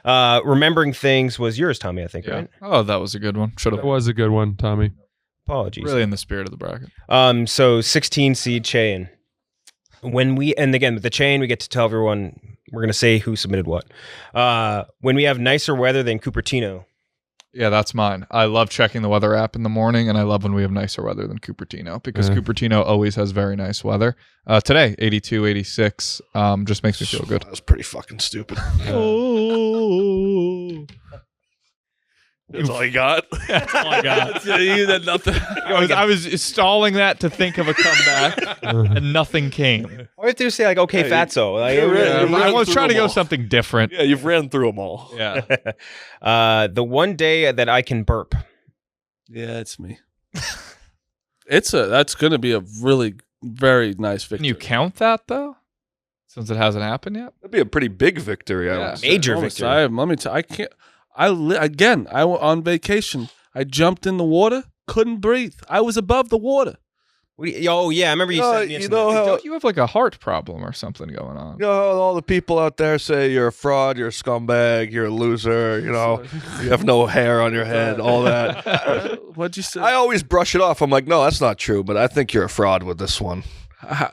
Remembering things was yours, Tommy. I think, Yeah. right? Oh, that was a good one. Should That have. was a good one, Tommy. Apologies. Really in the spirit of the bracket. So 16 seed chain. And again with the chain, we get to tell everyone we're gonna say who submitted what. When we have nicer weather than Cupertino. Yeah, that's mine. I love checking the weather app in the morning, and I love when we have nicer weather than Cupertino because Yeah. Cupertino always has very nice weather. Today, 82, 86, just makes me feel good. That was pretty fucking stupid. That's all I got. That's all I got. You did nothing. I was stalling that to think of a comeback, and nothing came. Or if they say like, okay, Hey, fatso. Like, you're right. I ran was through trying to them go all. something different. Yeah, you've ran through them all. Yeah. the one day that I can burp. Yeah, it's me. That's gonna be a really very nice victory. Can you count that though? Since it hasn't happened yet? That'd be a pretty big victory. I Yeah. would say. Major Almost, victory. let me tell. I can't. I went on vacation. I jumped in the water. Couldn't breathe. I was above the water. Oh yeah, I remember you said you know how Don't you have like a heart problem or something going on? you know how all the people out there say you're a fraud, you're a scumbag, you're a loser. You know, you have no hair on your head, all that. What'd you say? I always brush it off. I'm like, no, that's not true. But I think you're a fraud with this one.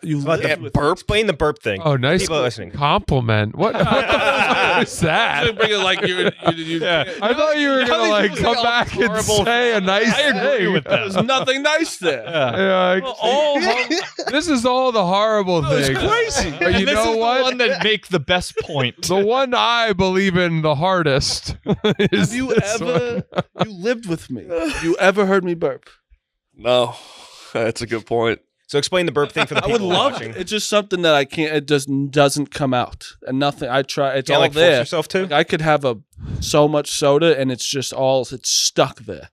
You About lived the with burp. Explain the burp thing. Oh, nice People listening. compliment. What the fuck is that? Bring it like you. I thought you were gonna like come back and say a nice thing. There's nothing nice there. Yeah, like, this is all the horrible things. Crazy. But you this know is what? the one that make the best point. The one I believe in the hardest is Have you this ever? one. You lived with me. You ever heard me burp? No, that's a good point. So explain the burp thing for the I people would love watching. it. It's just something that I can't. It just doesn't come out, and nothing. I try. It's Can't all like force there. yourself to. Like, I could have so much soda, and it's stuck there.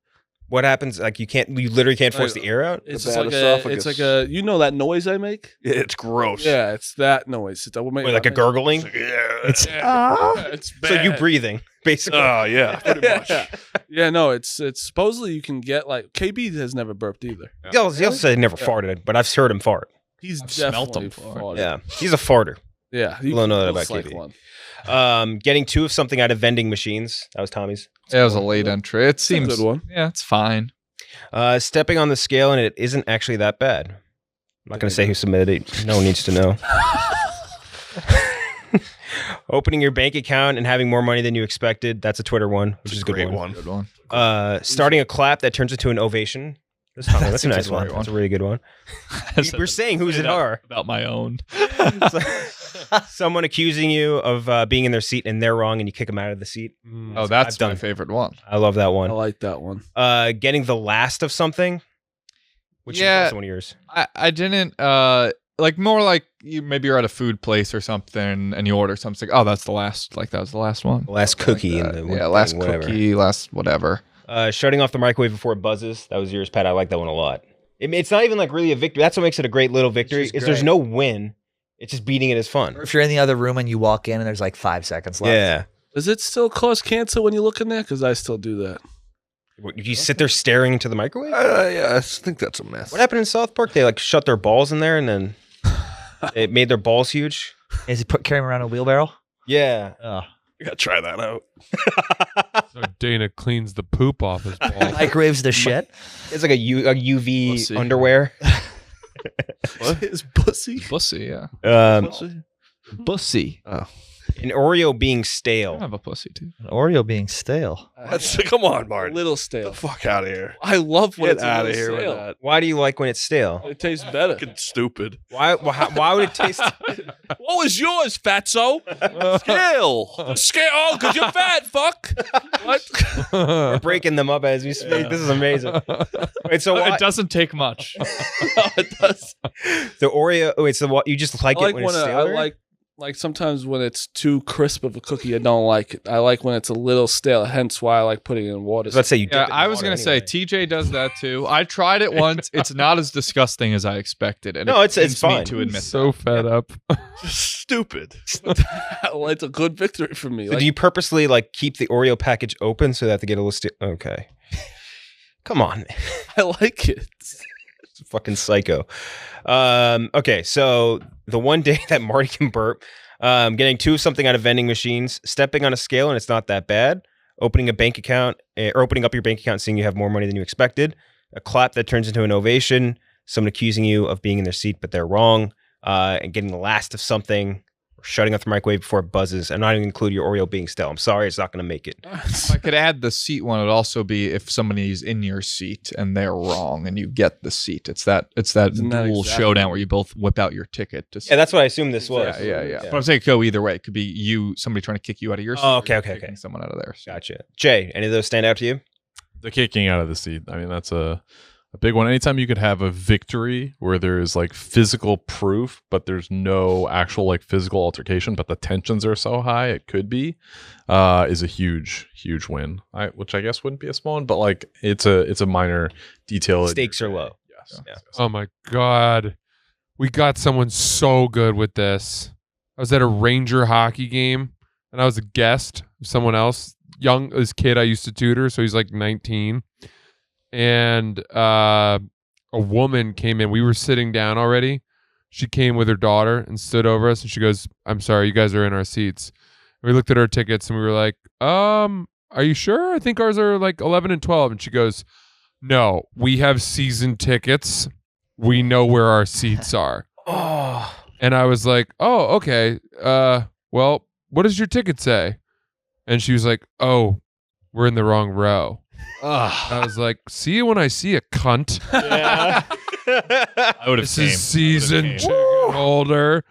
What happens? Like you literally can't force the air out. It's The just bad like esophagus. it's like a, you know that noise I make? It's gross. Yeah, it's that noise. It's Wait, like a gurgling. It's It's So bad. you breathing, basically. oh yeah, pretty much. Yeah, no, it's supposedly you can get like KB has never burped either. He also said he never farted, but I've heard him fart. He's I've smelt definitely him before. farted. Yeah, he's a farter. Yeah, People don't know that looks about like KB. one. Getting 2 of something out of vending machines. That was Tommy's. It was a late entry. It It's a seems good one. Yeah, it's fine. Stepping on the scale and it isn't actually that bad. I'm not going to say who submitted it. No one needs to know. Opening your bank account and having more money than you expected. That's a Twitter one, which is a good Great one. Good one. Starting a clap that turns into an ovation. That's a seems nice like a one. great That's a really good one. We're saying who's it are. About my own. Someone accusing you of being in their seat and they're wrong and you kick them out of the seat. Oh, that's I've done my it. favorite one. I love that I one. like that one. Getting the last of something. Which Yeah. is one of yours. I didn't like more like maybe you're at a food place or something and you order something. Oh, that's the last. Like that was the last one. The last cookie in the last thing, whatever. cookie, last whatever. Shutting off the microwave before it buzzes. That was yours, Pat. I like that one a lot. It's not even like really a victory. That's what makes it a great little victory. just Is there's great. no win. It's just beating it is fun. Or if you're in the other room and you walk in and there's like 5 seconds left. Yeah. Does it still cause cancer when you look in there? Because I still do that. If you sit there staring into the microwave? Yeah, I think that's a mess. What happened in South Park? They like shut their balls in there and then it made their balls huge. Is he carrying around a wheelbarrow? Yeah. Oh. You gotta try that out. So Dana cleans the poop off his balls. Microwaves the shit. It's like a UV Pussy. underwear. His pussy. Pussy, yeah. Pussy. Pussy. An Oreo being I stale. have a pussy too. An Oreo being stale. Come on, A Marty. little Get stale. the fuck out of here. I love when Get it's a out of little here with stale. that. Why do you like when it's stale? It tastes better. Fucking stupid. Why would it taste? What was yours, fatso? Scale. Scale. Oh, because you're fat, fuck. What? We're breaking them up as we speak. This is amazing. Wait, so why, It doesn't take much. It does. the Oreo? Wait, so what? You just like I it when it's I stale? like sometimes when it's too crisp of a cookie, I don't like it. I like when it's a little stale. Hence why I like putting it in water. Let's say you. Yeah, dip it in I was water gonna say anyway. TJ does that too. I tried it once. It's not as disgusting as I expected. And No, it it's pains me fine. to admit. So fed up. Just stupid. Well, it's a good victory for me. So do you purposely like keep the Oreo package open so that they get a little stale? Okay. Come on, I like it. it's fucking psycho. Okay, so the one day that Marty can burp, getting 2 of something out of vending machines, stepping on a scale and it's not that bad, opening a bank account or opening up your bank account, seeing you have more money than you expected, a clap that turns into an ovation, someone accusing you of being in their seat but they're wrong, and getting the last of something, or shutting off the microwave before it buzzes, and not even include your Oreo being stale. I'm sorry, it's not going to make it. If I could add the seat one, it'd also be if somebody's in your seat and they're wrong and you get the seat. It's that Isn't that dual exactly- showdown where you both whip out your ticket. To Yeah, that's what I assumed this was. yeah. But I'm saying it could go either way. It could be somebody trying to kick you out of your seat. Oh, or okay, you okay, kicking okay. Someone out of theirs. Gotcha. Jay, any of those stand out to you? The kicking out of the seat. I mean, that's a big one. Anytime you could have a victory where there is like physical proof, but there's no actual like physical altercation, but the tensions are so high, it could be, is a huge, huge win. Which I guess wouldn't be a small one, but like it's a minor detail. Stakes are low. Yes. Yeah. Oh my God. We got someone so good with this. I was at a Ranger hockey game and I was a guest of someone else. This kid I used to tutor, so he's like 19. And a woman came in. We were sitting down already. She came with her daughter and stood over us and she goes, "I'm sorry, you guys are in our seats." And we looked at our tickets and we were like, are you sure? I think ours are like 11 and 12. And she goes, "No, we have season tickets. We know where our seats are." Oh, And I was like, "Oh, okay. Well, what does your ticket say?" And she was like, "Oh, we're in the wrong row." I was like, "See you when I see a cunt." yeah. I would have This is season ticket holder.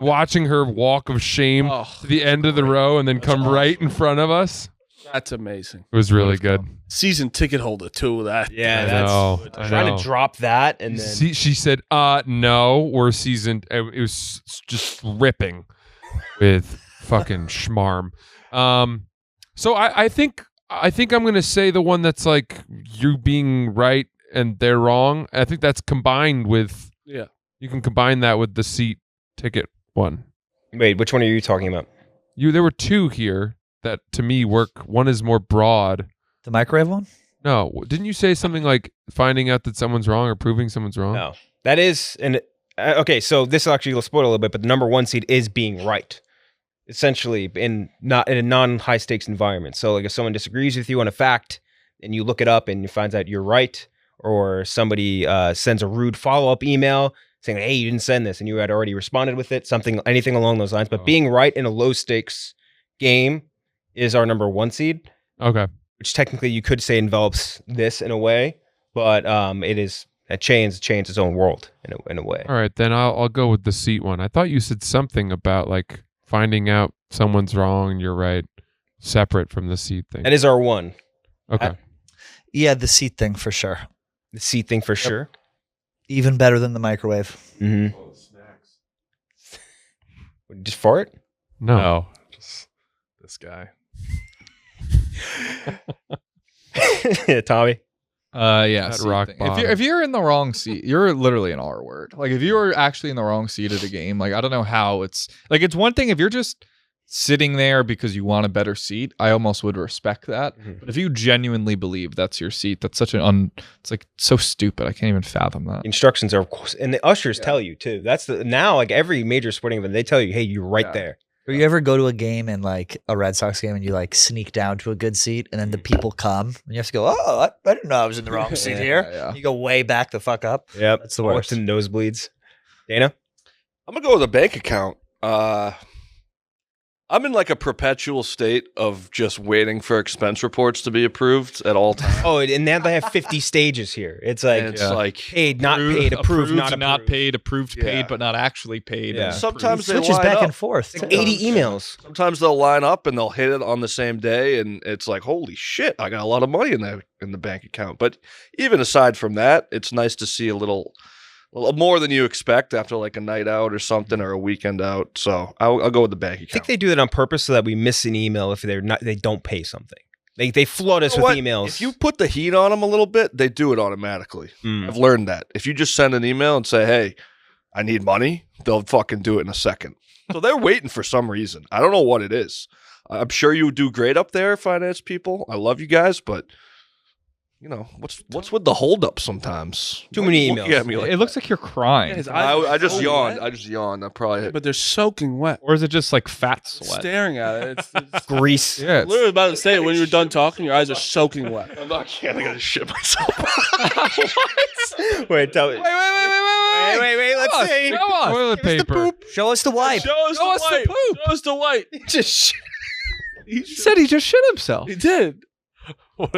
Watching her walk of shame Oh, to the end of the row and then come right in front of us. that's amazing. It was really good. Season ticket holder too. That. Yeah, I that's know. I trying know. to drop that and then She said, no, we're seasoned. It was just ripping with fucking schmarm. So I think I think I'm going to say the one that's like you being right and they're wrong. I think that's combined with. Yeah. You can combine that with the seat ticket one. Wait, which one are you talking about? There were two here that to me work. One is more broad. The microwave one? No, didn't you say something like finding out that someone's wrong or proving someone's wrong? No, that is okay. So this will actually spoil a little bit, but the number one seed is being right, essentially in a non-high stakes environment. So like if someone disagrees with you on a fact and you look it up and you find out you're right, or somebody sends a rude follow-up email saying, "Hey, you didn't send this," and you had already responded with it, anything along those lines. But being right in a low stakes game is our number one seed. Okay. Which technically you could say envelops this in a way, but it changes its own world in a way. All right, then I'll go with the seat one. I thought you said something about like finding out someone's wrong and you're right, separate from the seat thing. That is our one. Okay. Yeah, the seat thing for sure. The seat thing for sure. Even better than the microwave. Mm-hmm. Just fart? No. Just this guy. Tommy. Yeah. That seat rock thing. bottom. If you're in the wrong seat, you're literally an R word. Like if you're actually in the wrong seat at a game, like I don't know how it's like. It's one thing if you're just sitting there because you want a better seat. I almost would respect that. Mhm. But if you genuinely believe that's your seat, that's such it's like so stupid. I can't even fathom that. Instructions are, of course, and the ushers tell you too. That's now like every major sporting event, they tell you, "Hey, you're right there." Or you ever go to a game and like a Red Sox game and you like sneak down to a good seat and then the people come and you have to go, "Oh, I didn't know I was in the wrong seat here." Yeah. You go way back the fuck up. Yep, That's the All worst. to nosebleeds. Dana. I'm gonna go with a bank account. I'm in like a perpetual state of just waiting for expense reports to be approved at all times. Oh, and now they have 50 stages here. It's like And it's like paid, not paid, approved, not approved. paid, approved, Yeah. paid, but not actually paid. Yeah. and Sometimes they Switches line back up. and forth. It's like too. 80 emails. Sometimes they'll line up and they'll hit it on the same day, and it's like, holy shit, I got a lot of money in the bank account. But even aside from that, it's nice to see a little more than you expect after like a night out or something or a weekend out. So I'll go with the bank I think account. they do that on purpose so that we miss an email if they don't pay something. They flood us You know with what? emails. If you put the heat on them a little bit, they do it automatically. Mm. I've learned that. If you just send an email and say, "Hey, I need money," they'll fucking do it in a second. So they're waiting for some reason. I don't know what it is. I'm sure you do great up there, finance people. I love you guys, but you know what's with the holdup sometimes? Too many Looking emails. at me like it looks like you're crying. His eyes are I just so yawned. wet, I just yawned. I probably but they're soaking wet. Or is it just like fat sweat? Staring at it. It's Grease. Yeah. it's- literally about to say it. When you're done talking, your eyes are soaking wet. I'm not kidding. I gotta shit myself. Wait, tell me. Wait, let's see. Show us. Toilet paper. Show us the wipe. Show us the wipe. Show us the wipe. Just He said he just shit himself. He did.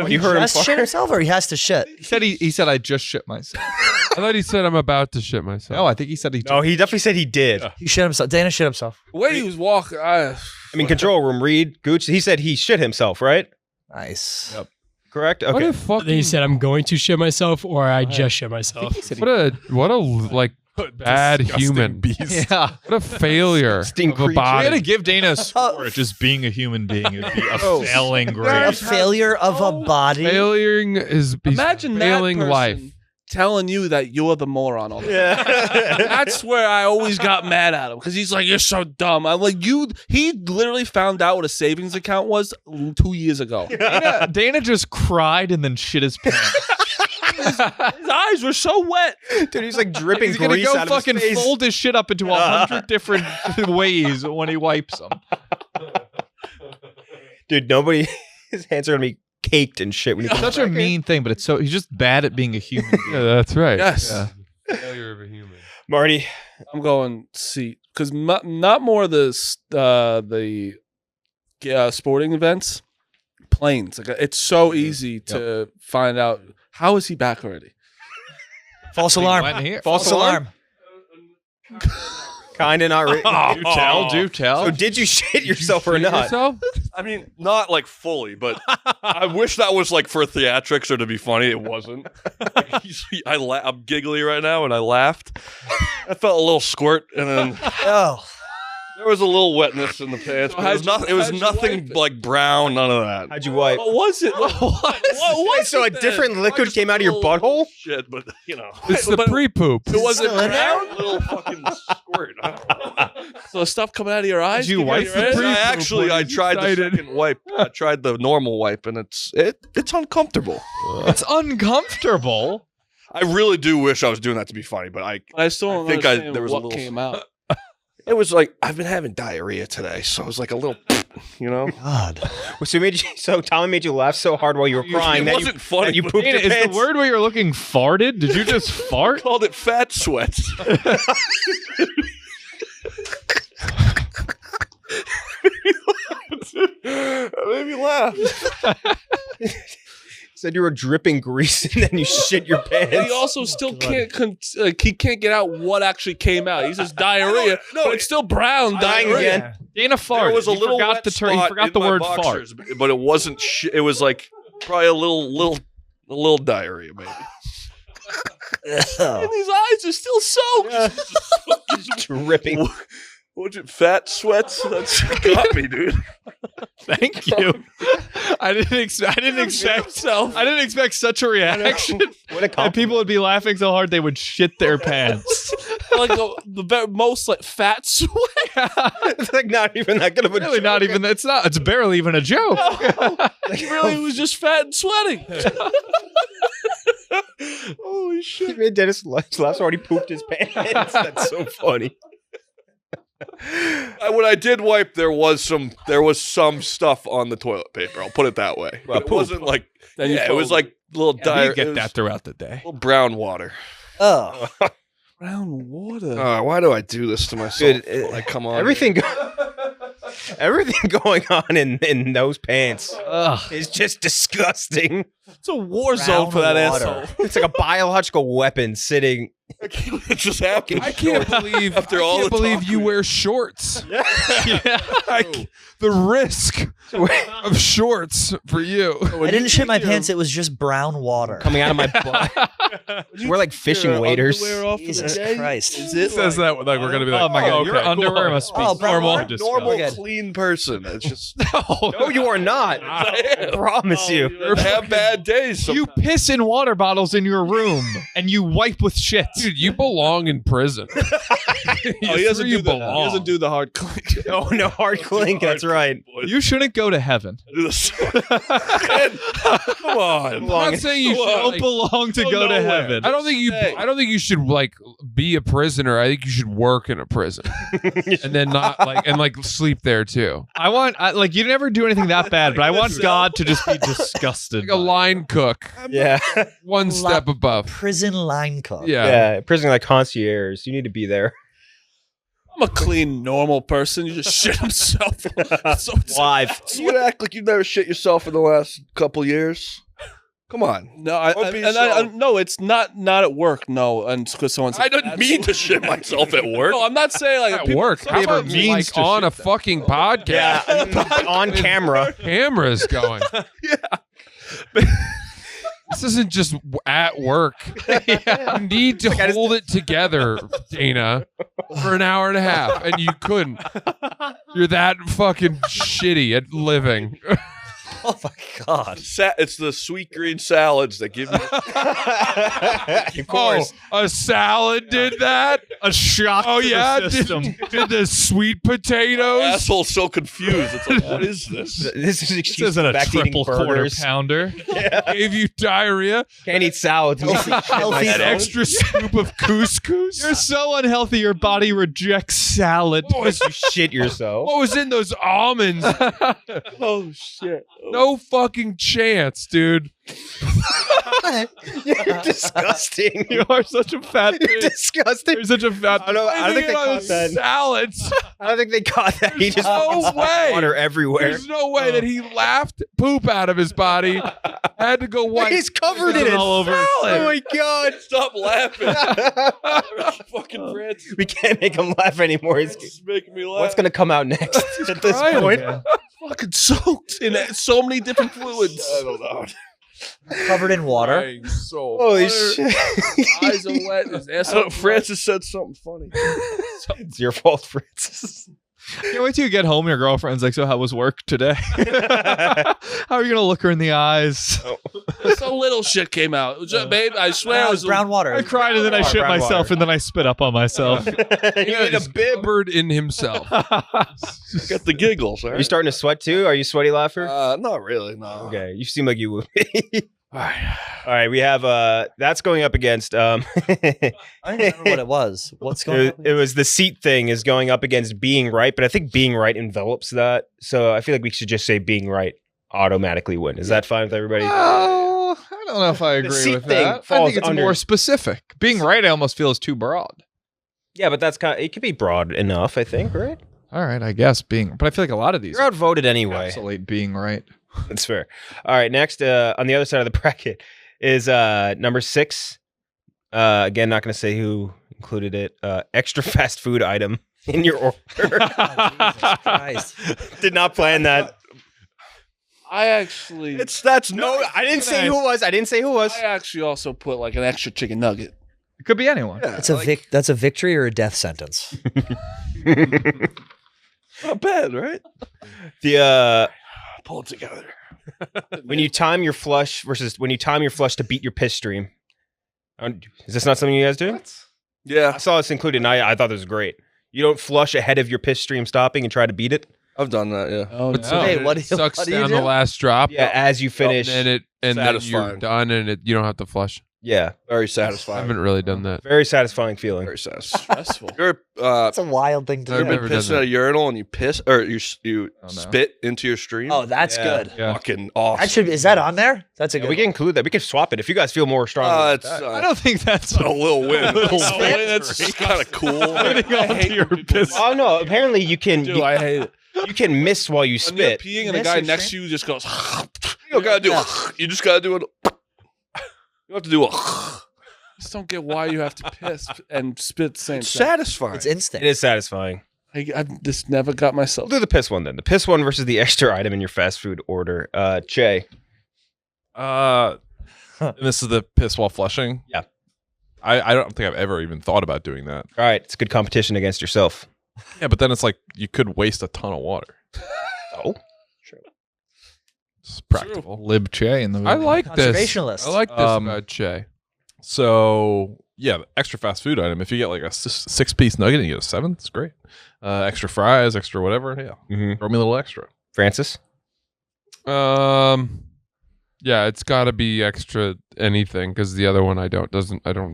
you heard him Has to shit fart? himself or he has to shit? He said I just shit myself. I thought he said I'm about to shit myself. No, I think he said he. No, he definitely said he did. He shit himself. Dana shit himself. The way he was walking, I mean, control room, Reed, Gooch. He said he shit himself, right? Nice. Yep. Correct. What Okay. a fucking. They said I'm going to shit myself or I just shit myself. What a like bad Disgusting human. beast. Yeah. What a failure Disgusting of a creature. We had to body. give Dana a score. Oh. Just being a human being. It'd be a Oh. failing A grade. failure of a body. Failing is he's imagine that failing person life. telling you that you're the moron all the time. Yeah. That's where I always got mad at him because he's like, "You're so dumb." I'm like, He literally found out what a savings account was 2 years ago. Dana just cried and then shit his pants. His eyes were so wet. Dude, he's like dripping He's gonna grease go out fucking of his face. fold his shit up into 100 different ways when he wipes them. Dude, nobody. His hands are gonna be caked and shit when he It's comes such a back in. mean thing, but he's just bad at being a human being. Yeah, that's right. Yes, Failure of a human. Marty. I'm going seat because not more the sporting events, planes. Like it's so easy to find out. How is he back already? False He alarm. went here. False alarm. Kinda not really. Do tell. So did you shit yourself or Shit not? yourself? I mean, not like fully, but I wish that was like for theatrics or to be funny. It wasn't. I'm giggly right now, and I laughed. I felt a little squirt, and then Oh. There was a little wetness in the pants, but it was nothing like brown, none of that. How'd you wipe? What was it? What was So a it then? different liquid came out of your butthole? Shit, but you know. It's the pre-poop. It wasn't Still in there? brown? Little fucking squirt. I don't know. So stuff coming out of your eyes? Did you wipe the pre-poop? I tried the excited. second wipe. I tried the normal wipe, and it's uncomfortable. It's uncomfortable. I really do wish I was doing that to be funny, but I still don't think understand there was a what little- came out. it was like I've been having diarrhea today, so it was like a little, you know. God. So Tommy made you laugh so hard while you were crying It that wasn't funny. that you but pooped Dana, your is pants. the word where you're looking farted? Did you just I fart? called it fat sweats. That made me laugh. Said you were dripping grease and then you shit your pants. And he also still can't he can't get out what actually came out. He says diarrhea, but it's still brown Dying diarrhea. again. Dana farted. There was a He little forgot wet the term. He spot forgot in the my word fart. boxers, but it wasn't. It was like probably a little diarrhea, maybe. And his eyes are still soaked. Dripping. What's it? Fat sweats. That's got me, dude. Thank you. I didn't expect such a reaction. What a And people would be laughing so hard they would shit their pants. Like the most like fat sweat. It's like not even that good of a Really, joke. not even. It's barely even a joke. He really was just fat and sweating. Holy shit! He made Dennis laugh so hard he pooped his pants. That's so funny. When I did wipe, there was some stuff on the toilet paper. I'll put it that way. But it poop. wasn't like Then you it was like little You diarrhea. get that throughout the day. Little brown water. Oh. Brown water. Why do I do this to myself? Dude, when I come on. Everything going on in those pants Ugh. is just disgusting. It's a war zone for that water. asshole. It's like a biological weapon sitting. It just happened. I can't believe After all the believe talk you we- wear shorts. The risk of shorts for you. I didn't shit my pants. It was just brown water. Coming out of my butt. We're like fishing waders. Jesus Christ. It says that like we're gonna be like, Oh my god, your okay, underwear cool. must be Oh, brown normal. water? Normal, Good. clean person. It's just No, you are not. I promise you. I have bad days. You piss in water bottles in your room and you wipe with shit. Dude, you belong in prison. He doesn't you do the belong. he doesn't do the hard clink. Oh, no hard clink. That's right. You shouldn't go to heaven. do this. Come on. I'm not saying you You should. don't Like, belong to go to nowhere. heaven. I don't think you should like be a prisoner. I think you should work in a prison and then not like sleep there too. Like you never do anything that bad, but I want God to just be disgusted. Like a line cook, Yeah. one step above. Prison line cook. Yeah. Yeah. Prison like concierge. You need to be there. I'm a clean, normal person. You just shit himself. So Live. You would act like you've never shit yourself in the last couple years. Come on. No, no, it's not at work. No, and because someone's. I didn't mean to shit myself at work. No, I'm not saying like At people- work. How about means like to on shit a fucking podcast? Yeah. On camera. Cameras going. This isn't just at work. You need to hold it together, Dana, for an hour and a half, and you couldn't. You're that fucking shitty at living. Oh my God. It's the sweet green salads that give you. Of course. Oh, a salad did that? A shock Oh, to yeah? the system. Did the sweet potatoes? Asshole's so confused. It's like, what is this? This is This excuse isn't a back to eating triple quarter burgers. pounder. Gave you diarrhea? Can't eat salads. Healthy An extra scoop of couscous? You're so unhealthy, your body rejects salad. What was, You shit yourself. what was in those almonds? Oh shit. No fucking chance, dude. You're disgusting. You are such a fat You're pig. disgusting. You're such a fat. I don't think they caught that. Salads. I don't think they caught that. He just no fucking spit way. water everywhere. There's no way that he laughed poop out of his body. Had to go wipe. He's covered in it. all over. Oh my god. Stop laughing. Fucking Francis We can't make him laugh anymore. is making me laugh. What's gonna come out next at this crying point? again. Fucking soaked in so many different fluids. I don't know. Covered in water. Crying so Holy hard. shit. Eyes are wet. His ass are Francis said something funny. It's your fault, Francis. Can't wait till you get home and your girlfriend's like, so how was work today? How are you going to look her in the eyes? So little shit came out. It was just, babe, I swear It was brown water. I cried and then I shit myself and then I spit up on myself. You need a bib. Covered in himself. Got the giggles. All Are right? you starting to sweat too? Are you sweaty laugher? Not really. No. Okay, you seem like you would. All right, we have that's going up against I don't remember what it was. What's going on? it was the seat thing is going up against being right, but I think being right envelops that. So I feel like we should just say being right automatically win. Is that fine with everybody? Oh, I don't know if I The agree seat with thing that. I falls think it's under- more specific. Being right, I almost feel is too broad. Yeah, but that's kind of, it could be broad enough, I think, right? All right, I guess being, but I feel like a lot of these You're outvoted anyway. encapsulate being right. That's fair. All right, next on the other side of the bracket is number 6. Again, not going to say who included it. Extra fast food item in your order. Oh, Jesus Christ. Did not plan that. I actually, No, I didn't say who it was. I didn't say who it was. I actually also put like an extra chicken nugget. It could be anyone. Yeah, That's a victory or a death sentence. not bad, right? The Pull it together. when you time your flush versus when you time your flush to beat your piss stream. Is this not something you guys do? Yeah, I saw this included, and I thought this was great. You don't flush ahead of your piss stream stopping and try to beat it. I've done that. Yeah. Oh But no! Hey, it what do you- sucks what do you down do? the last drop. Yeah, as you finish. And then you're Satisfying. done, and you don't have to flush. Yeah, Very I satisfying. haven't really done that. very satisfying feeling. Very satisfying. Stressful. You're That's a wild thing to I've do. never done pissing at a urinal and you piss or you Oh, no. spit into your stream. Oh, that's Yeah. good. Yeah. Fucking awesome. That should be, is that on there? That's a Yeah, good we can include that. We can swap it if you guys feel more strongly. about It's that. I don't think that's a little win. That's kind of cool. Spitting onto your piss. Oh no! Apparently you can Dude, I hate it. you can miss while you When you're spit. peeing and the Miss guy your next stream? to you just goes. You don't gotta do. You just gotta do it. You have to do a. I just don't get why you have to piss and spit at the same It's time. satisfying. It's instant. It is satisfying. I've just never got myself. We'll do the piss one then. The piss one versus the extra item in your fast food order. Cheah. And this is the piss while flushing. Yeah. I don't think I've ever even thought about doing that. All right, it's good competition against yourself. Yeah, but then it's like you could waste a ton of water. Oh, It's practical. Lib Che in the I like this. Conservationalist. I like this about Cheah. So yeah, the extra fast food item. If you get like a 6-piece nugget and you get a 7, it's great. Extra fries, extra whatever. Yeah, mm-hmm. throw me a little extra. Francis. Yeah, it's got to be extra anything because the other one I don't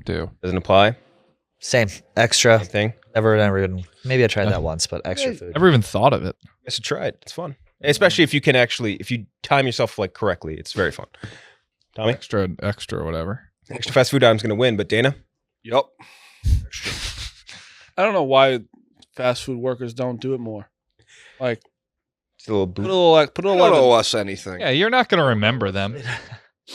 do. Doesn't apply. Same. Extra. Same thing. Never even. Maybe I tried that once, but extra food. Never even thought of it. I should try it. It's fun, especially if you can if you time yourself like correctly. It's very fun. Tommy, Extra, whatever. extra fast food item's gonna win, but Dana. Yep. I don't know why fast food workers don't do it more. Like It's a little put a boot. little, like put a I don't little. owe us anything. Yeah, you're not going to remember them.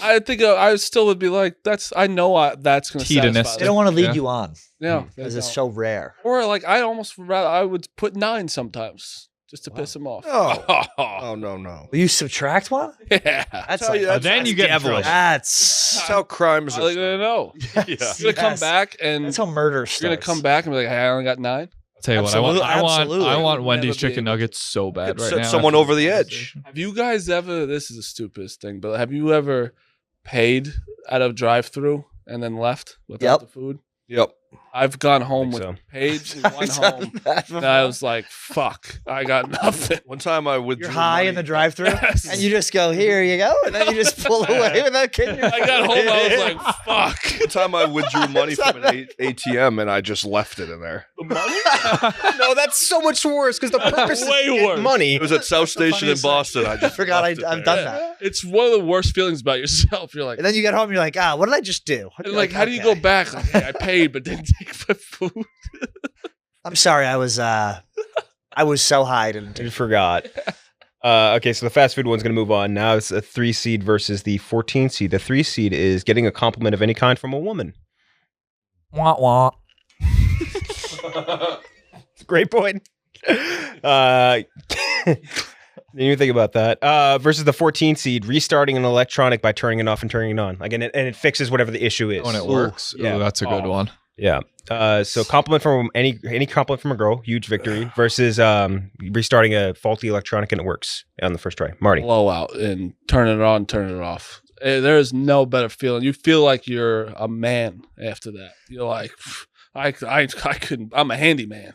I think I still would be like, that's. I know that's going to Hedonistic. satisfy They don't want to lead Yeah. you on Yeah, because it's so rare. Or like I almost would rather I would put 9 sometimes just to piss them off. No. Oh no. Will you subtract one? Yeah, That's Tell you, like, Then you get in trouble. that's That's how crimes I are. like to know. Yeah. You're gonna come Yes. back and That's how murder you're starts. gonna come back and be like, hey, I only got 9. I'll tell you what, Absolutely. I want Never Wendy's be chicken able to. nuggets so bad right Set now. someone after over the this edge. conversation. Have you guys ever? This is the stupidest thing, but have you ever paid at a drive-through and then left without Yep. the food? Yep. I've gone home think with so. paid and went home. And I was like, fuck, I got nothing. One time I withdrew. You're high in the drive-through, and you just go, "Here you go," and then you just pull away without kidding. I got home, I was like, fuck. One time I withdrew money from an ATM and I just left it in there. No, that's so much worse because the purpose Way is to get worse. money. It was at South Station in Boston. I I just forgot left it I've there. done that. It's one of the worst feelings about yourself. You're like, And then you get home, you're like, what did I just do? and like, how do you go okay. back? Like, hey, I paid, but didn't take my food. I'm sorry, I was so high. I didn't You forgot. Okay, so the fast food one's going to move on. Now it's a 3 seed versus the 14 seed. The 3 seed is getting a compliment of any kind from a woman. Wah wah. Great point. Didn't even think about that. Versus the 14 seed, restarting an electronic by turning it off and turning it on. Like, and it fixes whatever the issue is. When it works. Yeah. Ooh, that's a good one. Yeah. So compliment from any compliment from a girl, huge victory, versus restarting a faulty electronic and it works on the first try. Marty. Blowout and turn it on, turn it off. There is no better feeling. You feel like you're a man after that. You're like, I couldn't. I'm a handyman.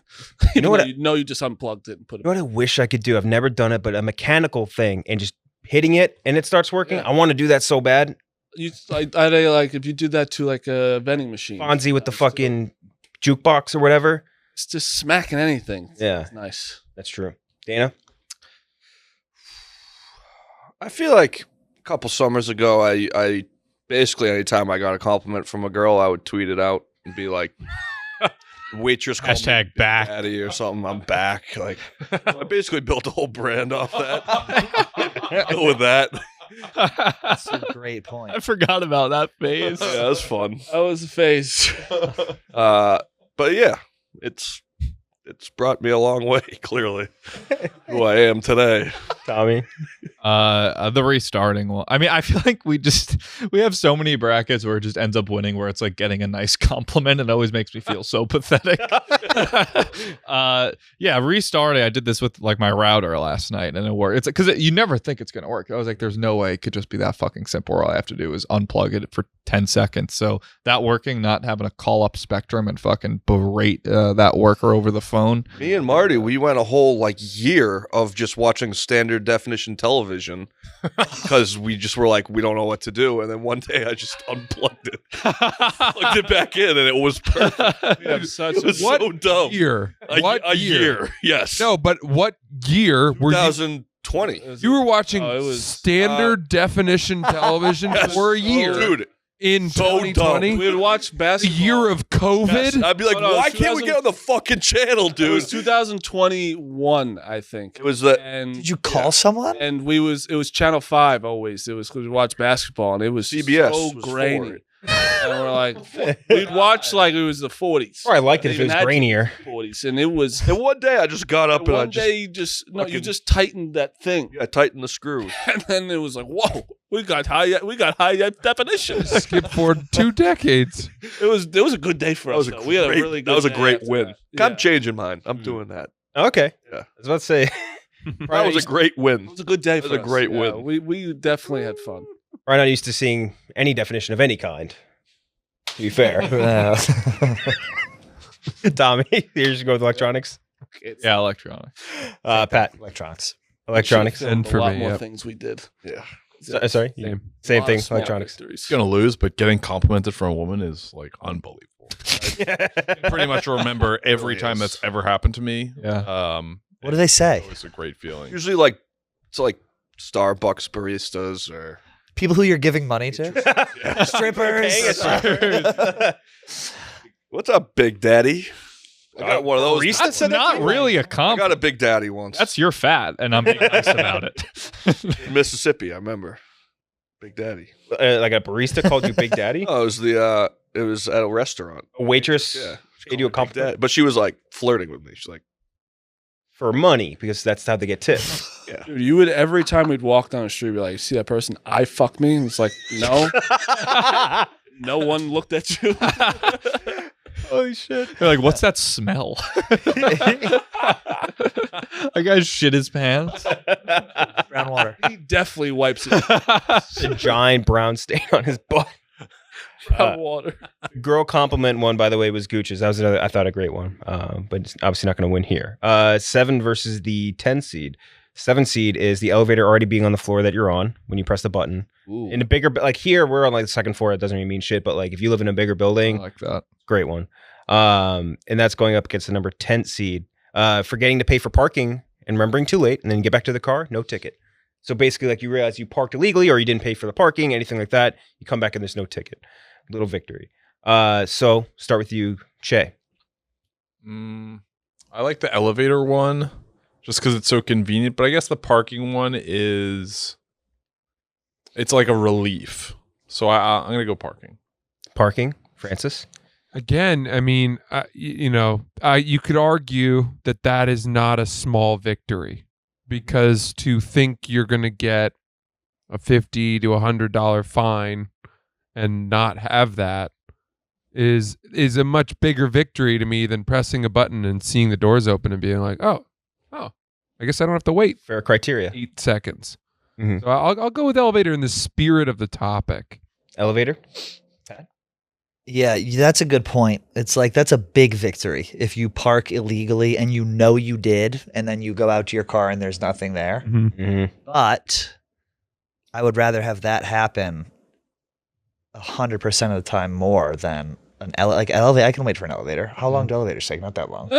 You know what? You just unplugged it and put it. You know what I wish I could do? I've never done it, but a mechanical thing and just hitting it and it starts working. Yeah. I want to do that so bad. I like if you do that to like a vending machine. Fonzie with the fucking jukebox or whatever. It's just smacking anything. Yeah. It's nice. That's true. Dana? I feel like a couple summers ago, I basically anytime I got a compliment from a girl, I would tweet it out and be like, waitress called me Hashtag back. daddy or something. I'm back. Like I basically built a whole brand off that. Go with that. That's a great point. I forgot about that phase. Yeah, that was fun. That was the phase. But yeah, it's brought me a long way. Clearly, who I am today. Tommy? The restarting one. I mean, I feel like we have so many brackets where it just ends up winning, where it's like getting a nice compliment and it always makes me feel so pathetic. Yeah, restarting. I did this with like my router last night and it worked. It's because you never think it's gonna work. I was like, there's no way it could just be that fucking simple. All I have to do is unplug it for 10 seconds. So that working, not having to call up Spectrum and fucking berate that worker over the phone. Me and Marty, we went a whole like year of just watching standard definition television because we just were like, we don't know what to do. And then one day I just unplugged it, plugged it back in, and it was perfect. We have such It was What so dumb. year? A year. Yes. No, but what year were you? 2020. You were watching Oh, it was, standard definition television for a year Dude, in so 2020. we would watch A basketball. year of COVID. I'd be like, Oh, no, why it's can't we get on the fucking channel, It was dude? 2021, I think. It was the And Did you call someone? and it was Channel 5 always. It was because we watched basketball and it was CBS so was grainy. for it. And we're like, we'd watch like it was the 40s. Or I liked it if it Even was had grainier. 40s, and it was. And one day I just got up and I One just day you just fucking- tightened that thing, tightened the screws. and then it was like, whoa, we got high definition. Skip forward 2 decades. It was a good day for That us. was a though. We had a great- really good. that was a day great after win. that. Yeah. I'm changing mine. I'm doing that. Okay. Yeah. I was about to say. That was a great win. It was a good day. That for was a us. great Yeah, win. We definitely had fun. We're not used to seeing any definition of any kind. To be fair. Tommy, you just go with electronics. Yeah, electronic. Pat, Electronics. electronics. And a for lot me, more yep. things we did. Yeah. Sorry? Same. Same A lot thing, of small electronics. victories. Gonna lose, but getting complimented from a woman is like unbelievable. Pretty much remember every Really time is. that's ever happened to me. Yeah. What do they say? It's a great feeling. Usually like it's like Starbucks baristas or People who you're giving money to? Strippers. what's up, Big Daddy? I got one of those. barista That's said that not to you? really a I compliment. got a Big Daddy once. That's your fat, and I'm being nice about it. in Mississippi. I remember Big Daddy. Like a barista called you Big Daddy? Oh, it was at a restaurant. A waitress Yeah, she paid you a called me Big compliment Daddy. But she was like flirting with me. She's like, for money because that's how they get tips. Dude, you would every time we'd walk down the street, be like, "See that person? I fuck me." And it's like, no, no one looked at you. Holy shit. They're like, what's that smell? That guy shit his pants. Brown water. He definitely wipes it. A giant brown stain on his butt. Brown water. Girl compliment one, by the way, was Gooch's. That was another, I thought, a great one. But it's obviously not going to win here. 7 versus the 10 seed. 7 seed is the elevator already being on the floor that you're on when you press the button. Ooh. In a bigger, like here, we're on like the second floor. It doesn't really mean shit. But like if you live in a bigger I building, like that. great one. And that's going up against the number 10 seed. Forgetting to pay for parking and remembering too late, and then you get back to the car, no ticket. So basically, like you realize you parked illegally or you didn't pay for the parking, anything like that. You come back and there's no ticket. Little victory. So start with you, Cheah. I like the elevator one just because it's so convenient, but I guess the parking one it's like a relief. So I'm going to go parking. Parking, Francis. Again, I mean, you could argue that is not a small victory because to think you're going to get a $50 to $100 fine and not have that is a much bigger victory to me than pressing a button and seeing the doors open and being like, oh, I guess I don't have to wait Fair criteria. 8 seconds. Mhm. So I'll go with elevator in the spirit of the topic. Elevator. Yeah, that's a good point. It's like that's a big victory if you park illegally and you know you did, and then you go out to your car and there's nothing there. Mm-hmm. But I would rather have that happen 100% of the time more than an elevator. I can wait for an elevator. How long do elevators take? Not that long,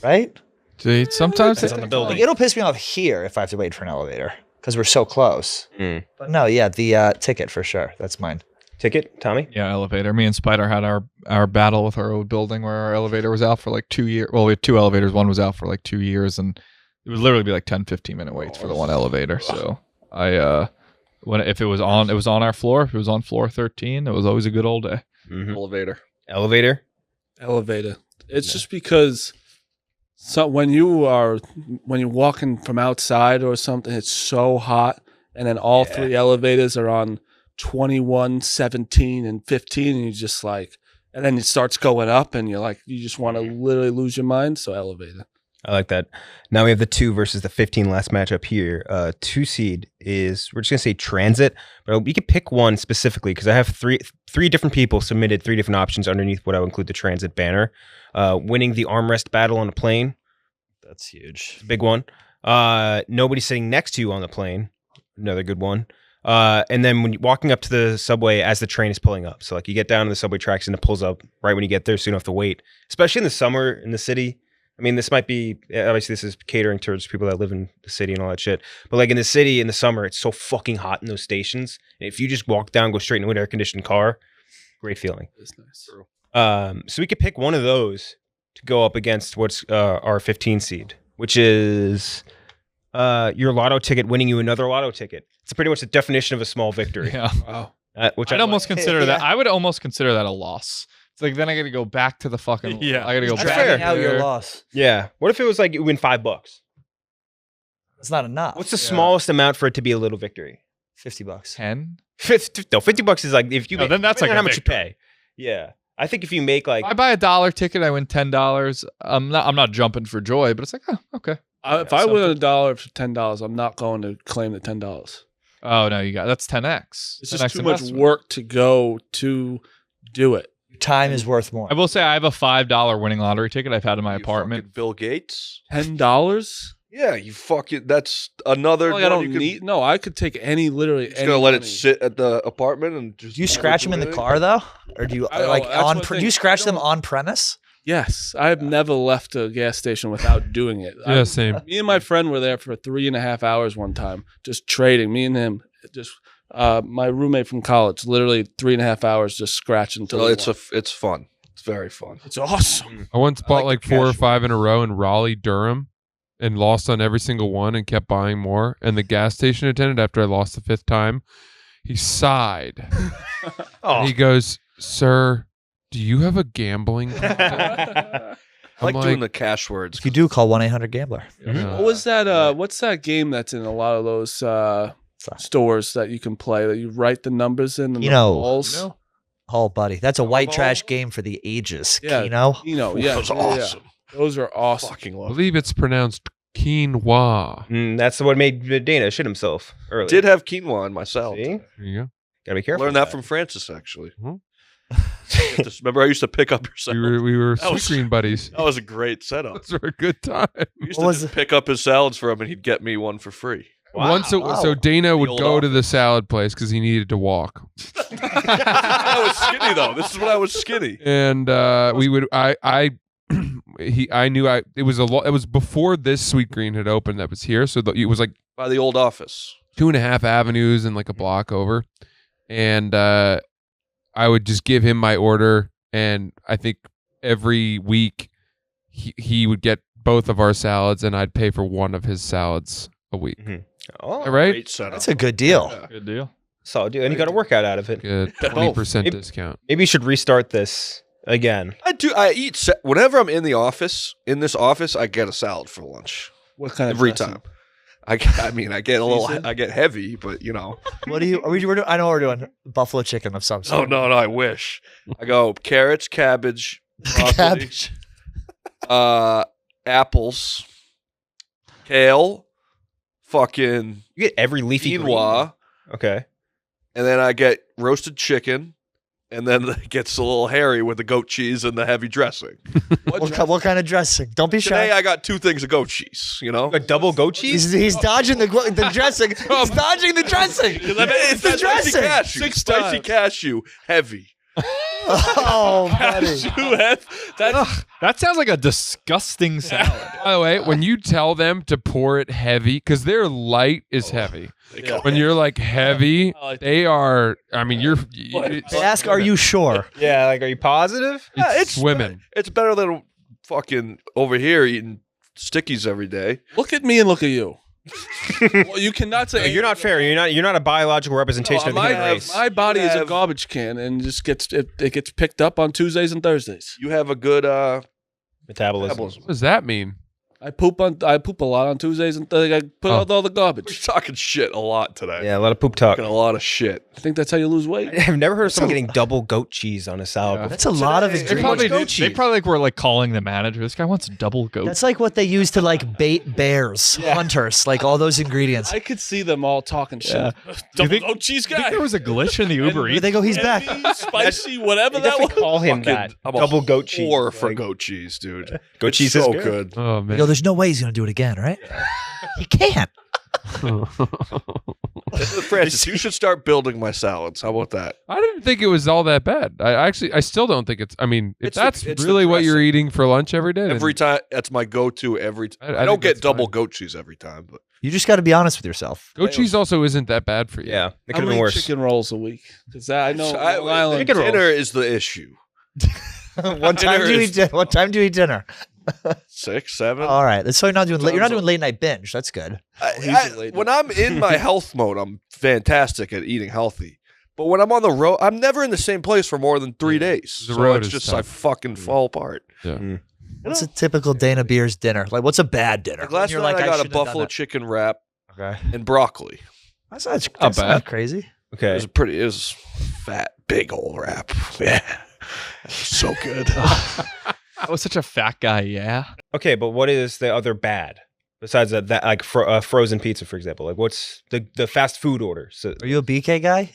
right? See, sometimes Depends on the building. Like, it'll piss me off here if I have to wait for an elevator because we're so close. Mm. But no, yeah, the ticket for sure. That's mine. Ticket, Tommy? Yeah, elevator. Me and Spider had our battle with our old building where our elevator was out for like 2 years. Well, we had 2 elevators. One was out for like 2 years, and it would literally be like 10, 15-minute waits for the one elevator. So if it was on our floor. If it was on floor 13, it was always a good old day. Mm-hmm. Elevator. Elevator. It's just because when you're walking from outside or something, it's so hot, and then all 3 elevators are on 21, 17, and 15, and you just like, and then it starts going up, and you're like, you just want to literally lose your mind. So elevator. I like that. Now we have the 2 versus the 15 last matchup here. 2 seed is, we're just going to say transit, but we could pick one specifically because I have three different people submitted 3 different options underneath what I would include the transit banner. Winning the armrest battle on a plane. That's huge. Big one. Nobody sitting next to you on the plane. Another good one. And then when you're walking up to the subway as the train is pulling up. So like you get down to the subway tracks and it pulls up right when you get there, so you don't have to wait. Especially in the summer in the city. I mean, this might be, obviously this is catering towards people that live in the city and all that shit. But like in the city in the summer, it's so fucking hot in those stations. And if you just walk down, go straight into an air-conditioned car, great feeling. That's nice. So we could pick one of those to go up against what's our 15 seed, which is your lotto ticket winning you another lotto ticket. It's pretty much the definition of a small victory. Yeah. Wow. Which I'd almost consider Yeah. that. I would almost consider that a loss. It's like then I got to go back to the fucking. Yeah. I got to go That's back. fair. Dragging out your there. loss. Yeah. What if it was like you win $5? It's not enough. What's the smallest amount for it to be a little victory? $50? 10. $50 is like if you No, make, then that's depending like on a how much you pay. Yeah. I think if you make like If I buy a $1 ticket, I win $10. I'm not jumping for joy, but it's like, oh, okay. If I win $1 for $10, I'm not going to claim the $10. Oh no, that's 10x. It's 10x just too much investment. work to go to do it. Time is worth more. I will say I have a $5 winning lottery ticket I've had in my You apartment. fucking Bill Gates. $10? Yeah, you fucking. That's another. Like, I one don't you could- need. No, I could take literally. Just any gonna let money. it sit at the apartment and just. Do you scratch them in the car though, or do you I- like that's on? one Do thing. you scratch I them don't- on premise? Yes, I have never left a gas station without doing it. Yeah, same. Me and my friend were there for 3.5 hours one time, just trading. Me and him, just my roommate from college, literally 3.5 hours just scratching until Well, he it's won. it's fun. It's very fun. It's awesome. I once bought like like the 4 or cash 5 in a row in Raleigh, Durham, and lost on every single one and kept buying more. And the gas station attendant, after I lost the 5th time, he sighed. And he goes, "Sir, do you have a gambling problem?" I I'm like doing the cash words. If you do, call 1-800-GAMBLER. Yeah. What was that? What's that game that's in a lot of those stores that you can play that you write the numbers in and You the know. balls? Oh, buddy, that's a white Ball? trash game for the ages. Yeah. Keno. Yeah, Those are yeah, yeah. awesome. Those are awesome. Fucking I love. believe it's pronounced quinoa. that's what made Dana shit himself earlier. Did have quinoa in my salad. See? There you go. Gotta be careful. Learned with that from Francis, actually. Mhm. Remember, I used to pick up your salad. We were That was- sweet green buddies. That was a great setup. Those were a good time. We used What to was just pick up his salads for him, and he'd get me one for free. So Dana would old go to office. the salad place because he needed to walk. I was skinny though. This is when I was skinny. And we would I knew it was before this Sweet Green had opened that was here, so it was like By the old office. 2.5 avenues and like a block over. And I would just give him my order, and I think every week he would get both of our salads, and I'd pay for one of his salads a week. Oh, All right, Great setup. That's a good deal. Yeah. Good deal. solid deal. And you got a workout out of it. good Both. 20% discount. Maybe you should restart this again. I do. I eat whenever I'm in the office. In this office, I get a salad for lunch What kind of every dressing? time. I mean, I get a little, I get heavy, but you know. What do you? I know we're doing buffalo chicken of some Oh sort. no, I wish. I go carrots, cabbage, broccoli, Cabbage. apples, kale, fucking You get every leafy green. quinoa, Okay. and then I get roasted chicken, and then it gets a little hairy with the goat cheese and the heavy dressing. What kind of dressing? Don't be Today shy. I got 2 things of goat cheese. You know, A double goat cheese? He's dodging the dressing. He's dodging the dressing. it's the the spicy dressing. cashew. 6 Spicy times. cashew, heavy. Oh, buddy. That sounds like a disgusting salad. By the way, when you tell them to pour it heavy, because their light is heavy. When you're like heavy, they are. I mean, you're. They ask, "Are you sure?" Yeah, like, are you positive? It's swimming. It's better than fucking over here eating stickies every day. Look at me and look at you. Well, you cannot say You're not fair. You're not a biological representation of the human race. my body is a have- garbage can and just gets it gets picked up on Tuesdays and Thursdays. You have a good Metabolism. metabolism. What does that mean? I poop a lot on Tuesdays and I put out all the We're garbage. talking shit a lot today. Yeah, a lot of poop talk. Talking a lot of shit. I think that's how you lose weight. I've never heard of someone getting double goat cheese on a salad. before. That's a lot of Today, ingredients. too much goat They cheese. probably were like calling the manager. This guy wants double goat. That's like what they use to like bait bears, hunters, like all those ingredients. I could see them all talking shit. Yeah. Double think- goat cheese I think guy. there was a glitch in the Uber Eats. They go, he's back. Heavy, spicy, whatever They that was. definitely call him that. I'm a Double goat cheese. whore for Like, goat cheese, dude. Goat It's cheese so is good. Oh You man. go, there's no way he's gonna do it again, right? He can't. Francis, you should start building my salads. How about that? I didn't think it was all that bad. I still don't think it's. I mean, if It's the- that's it's the really what you're dressing. eating for lunch every day, then Every time, that's my go-to every time. I I don't think get that's double fine. goat cheese every time, but You just got to be honest with yourself. goat cheese also isn't that bad for you. Yeah, it How could have many been worse. chicken rolls a week? Because I know I, Long Island. dinner is the issue. What time do you eat? What time do you eat dinner? 6, 7. All right, so you're not doing late night binge. That's good. When I'm in my health mode, I'm fantastic at eating healthy. But when I'm on the road, I'm never in the same place for more than 3 days. The So road it's is just tough. I fucking fall apart. What's a typical Dana Beers dinner? Like, what's a bad dinner? Like last You're night, I got a shouldn't have done buffalo that. chicken wrap Okay, and broccoli. that's bad. not crazy. Okay. It was fat, big old wrap. Yeah, so good. I was such a fat guy. Yeah. Okay, but what is the other bad besides that like frozen pizza, for example? Like, what's the fast food order? So Are you a BK guy?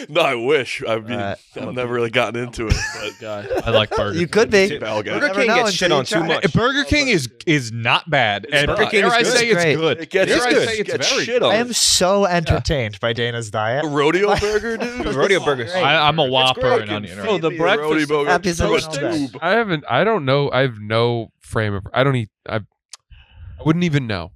No, I wish. I mean, Alright. I've never really gotten into it. But guy. I like burger. You could be. Bell guy. Burger never King know gets until shit you on too try it. much. Burger King is not bad. And not. King dare is I good. say It's it's great. good. It gets, Dare I good. say it's gets very shit good. on. I am so entertained by Dana's diet. A rodeo burger, dude. The rodeo burgers. I'm a Whopper great. and onion. Oh, the Feed me a breakfast- rodeo burger Happy as through a anyone else. tube. I don't know. I have no frame of. I don't eat. I wouldn't even know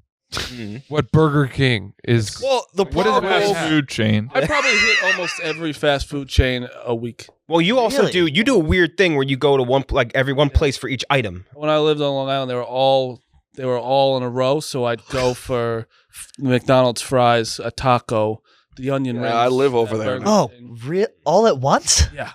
what Burger King is. Well, the What is it problem have? is, Fast food chain. I probably hit almost every fast food chain a week. Well, you also Really? do a weird thing where you go to one place for each item. When I lived on Long Island, they were all in a row. So I'd go for McDonald's fries, a taco, the onion Yeah, rings. I live over that there. Burger Oh, King. all at once? Yeah,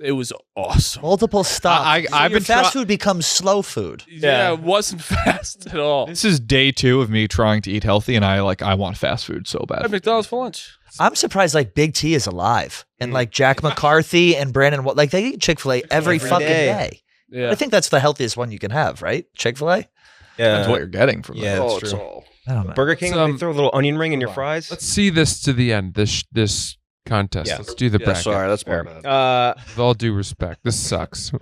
it was awesome. Multiple stops. I've So your been fast try- food becomes slow food. Yeah, it wasn't fast at all. This is day 2 of me trying to eat healthy, and I want fast food so I had bad. McDonald's for lunch. I'm surprised like Big T is alive and like Jack McCarthy and Brandon, like they eat Chick-fil-A every fucking day. Yeah, I think that's the healthiest one you can have, right? Chick-fil-A? That's what you're getting from yeah, it. that's Oh, it's true. all. I don't know. Burger King, It's, they throw a little onion ring in your fries. Let's see this to the end. This contest. Yeah. Let's do the Yeah, bracket. sorry, that's my Fair. bad. With all due respect, this sucks.